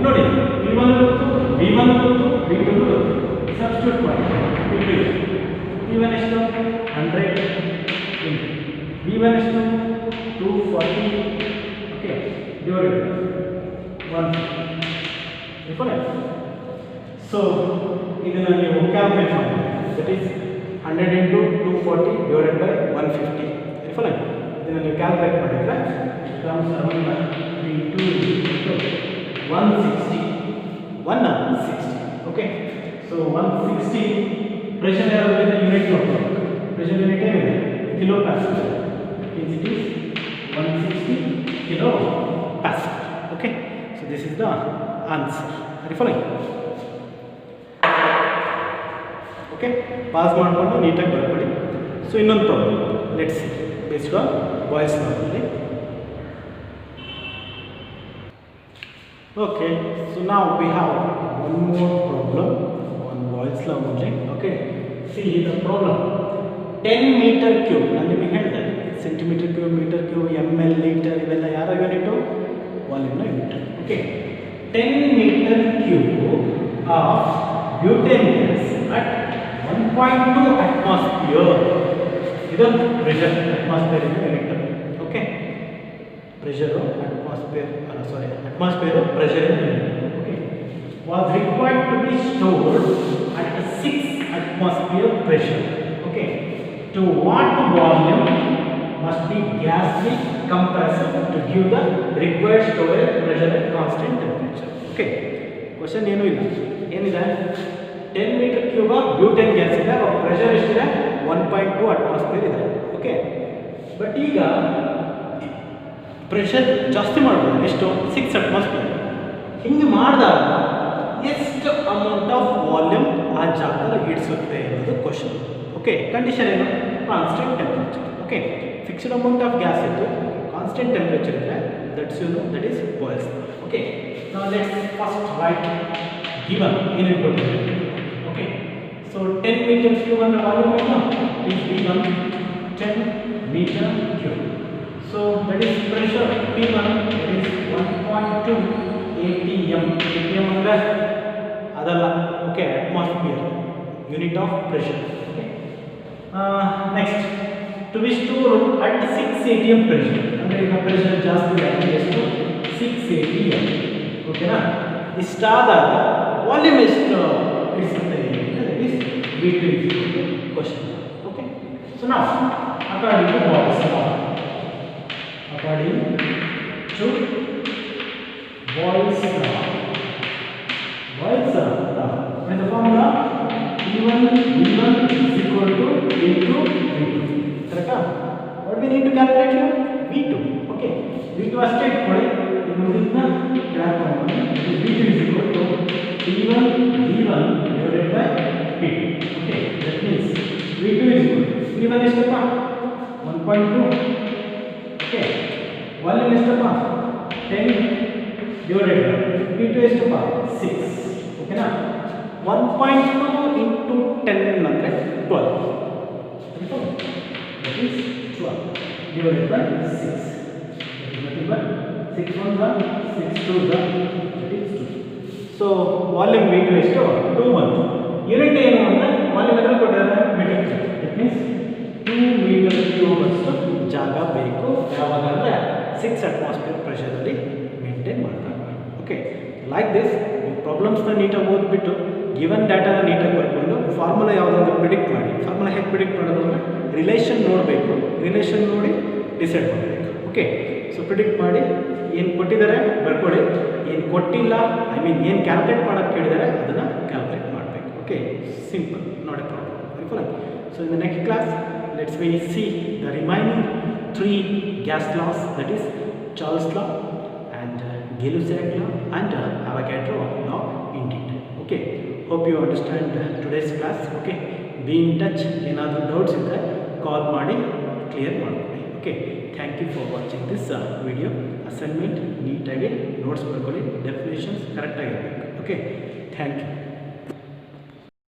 ನೋಡಿ, V1 ಗೊತ್ತು, V1 ಗೊತ್ತು, V2 ಗೊತ್ತು. ಸಬ್ಸ್ಟಿಟ್ಯೂಟ್ ಮಾಡಿ. V1 ಎಷ್ಟು? 100 into V1 ಎಷ್ಟು? 240. Okay, divided by 1. ಸೊ ಇದನ್ನು ನೀವು ಕ್ಯಾಲ್ಕುಲೇಟ್ ಮಾಡಿ. That is 100 into 240 divided by 150. ಇದನ್ನು ನೀವು ಕ್ಯಾಲ್ಕುಲೇಟ್ ಮಾಡಿದರೆ comes around P2 160. 160. Okay, so 160 pressure ಯಾವ್ದು ಯೂನಿಟ್ ನೋಡ್ಬೇಕು. ಪ್ರೆಷರ್ ಯೂನಿಟ್ ಏನಿದೆ? Kilo pascal. It is 160 kilo Pascal. Okay, so this is the answer. Are you following? Okay, pass ಮಾಡ್ಕೊಂಡು ನೀಟಾಗಿ ಬರ್ಕೊಳ್ಳಿ. So ಇನ್ನೊಂದು problem, let's see, based on Boyle's law. Okay, so now we have one more problem on Boyle's law only. Okay, see the problem. 10 meter cube. ನಾನು ನಿಮಗೆ ಹೇಳಿದೆ centimetre cube, metre cube, ml, litre ಇವೆಲ್ಲ ಯಾರ unit? ವಾಲ್ಯೂಮ್ನ unit. Okay, 10 meter cube of butane gas at 1.2 atmosphere. ಇದು ಪ್ರೆಷರ್, atmosphere unit. Okay, pressure atmosphere ಅಲ್ಲ, sorry, atmosphere pressure unit. Okay, was required to be stored at 6 atmosphere pressure. Okay, to what volume must be gasly compressed to give the required storage pressure at constant temperature. Okay, question ಏನು ಇಲ್ಲ, ಏನಿದೆ 10 meter cube of butane gas ಇದೆ, pressure ಎಷ್ಟಿದೆ 1.2 atmosphere ಇದೆ. Okay, but ಈಗ pressure ಜಾಸ್ತಿ ಮಾಡ್ಬೋದು, ಎಷ್ಟು 6 ಅಟ್ಮಾಸ್ಫಿಯರ್. ಹಿಂಗೆ ಮಾಡಿದಾಗ ಎಷ್ಟು ಅಮೌಂಟ್ ಆಫ್ ವಾಲ್ಯೂಮ್ ಆ ಜಾಗದಲ್ಲಿ ಹಿಡಿಸುತ್ತೆ ಅನ್ನೋದು ಕ್ವಶನ್. ಓಕೆ, ಕಂಡೀಷನ್ ಏನು, constant temperature. Okay, fixed amount of gas ಇತ್ತು, ಕಾನ್ಸ್ಟೆಂಟ್ ಟೆಂಪರೇಚರ್ ಇದ್ದರೆ that's you know that is Boyle's. Okay, now let's first write given ಏನೇನು ಕೊಟ್ಟಿದ್ದಾರೆ. ಓಕೆ, ಸೊ 10 ಮೀಟರ್ ಕ್ಯೂಬ್ ಅಂದರೆ ವಾಲ್ಯೂಮ್ ಆಯ್ತಾ, is given 10 meter cube. So that is pressure P1 that is 1.2 ATM. ATM ಅಂದರೆ ಅದಲ್ಲ, okay, atmosphere, unit of pressure. Okay, next to be store at 6 ATM pressure, ಅಂದರೆ ಈಗ pressure ಜಾಸ್ತಿ ಆಗಿದೆ, ಎಷ್ಟು 6 ATM. ಓಕೆನಾ, ಇಷ್ಟಾದಾಗ ವಾಲ್ಯೂಮ್ ಎಷ್ಟು ಇಡಿಸುತ್ತೆ that is V2 question. Okay, so ನಾವು according to Boyle's law, according to Boyle's law, Boyle's law, what is the formula? P1 is equal to V2. Correct? What we need to calculate here? V2. Okay, V2 ಅಷ್ಟೇ ಇಟ್ಕೊಳ್ಳಿ, ಇದನ್ನ calculate ಮಾಡಿ. V2 is equal to P1 divided by P2. Okay, that means V2 is equal to P1 ಎಷ್ಟಪ್ಪ 1.2. Okay, volume ಎಷ್ಟಪ್ಪ 10 divided by P2 ಎಷ್ಟಪ್ಪ 6. ಓಕೆನಾ, 1.2 into 10 ಅಂದರೆ 12. That is 12 divided by 6. That is nothing but 6 1s are 6 2s are, that is 2. So volume V2 ಎಷ್ಟು 2 ಬಂತು. Unit ಏನು ಅಂದರೆ volume ಎಲ್ಲಿ ಕೊಟ್ಟಿದ್ದಾರೆ, meter cube. That means 2 meter cube ಅಷ್ಟು ಜಾಗ ಬೇಕು, ಯಾವಾಗ ಅಂದರೆ 6 ಅಟ್ಮಾಸ್ಫಿಯರ್ ಪ್ರೆಷರಲ್ಲಿ ಮೇಂಟೈನ್ ಮಾಡ್ತಾರೆ. ಓಕೆ, ಲೈಕ್ ದಿಸ್ ಪ್ರಾಬ್ಲಮ್ಸ್ನ ನೀಟಾಗಿ ಓದ್ಬಿಟ್ಟು ಗಿವನ್ ಡಾಟಾನ ನೀಟಾಗಿ ಬರ್ಕೊಂಡು ಫಾರ್ಮುಲಾ ಯಾವುದಂತ ಪ್ರಿಡಿಕ್ಟ್ ಮಾಡಿ. ಫಾರ್ಮುಲಾ ಹೇಗೆ ಪ್ರಿಡಿಕ್ಟ್ ಮಾಡೋದು ಅಂದರೆ ರಿಲೇಷನ್ ನೋಡಬೇಕು, ರಿಲೇಷನ್ ನೋಡಿ ಡಿಸೈಡ್ ಮಾಡಬೇಕು. ಓಕೆ, ಸೊ ಪ್ರಿಡಿಕ್ಟ್ ಮಾಡಿ ಏನು ಕೊಟ್ಟಿದ್ದಾರೆ ಬರ್ಕೊಳ್ಳಿ, ಏನು ಕೊಟ್ಟಿಲ್ಲ ಐ ಮೀನ್ ಏನು ಕ್ಯಾಲ್ಕುಲೇಟ್ ಮಾಡೋಕ್ಕೆ ಕೇಳಿದ್ದಾರೆ ಅದನ್ನು ಕ್ಯಾಲ್ಕುಲೇಟ್ ಮಾಡಬೇಕು. Okay, simple, not A problem. Very full. So in the next class let's V C the remaining 3 gas loss, that is Charles law and Gay-Lussac law and Avogadro law in detail. Okay, hope you understand today's class. Okay, be in touch. ಏನಾದರೂ doubts ಇದ್ದರೆ call ಮಾಡಿ clear ಮಾಡ್ಕೊಳ್ಳಿ. Okay, thank you for watching this video. Assignment ನೀಟಾಗಿ notes ಬರ್ಕೊಳ್ಳಿ, definitions ಕರೆಕ್ಟಾಗಿರಬೇಕು. Okay, thank you.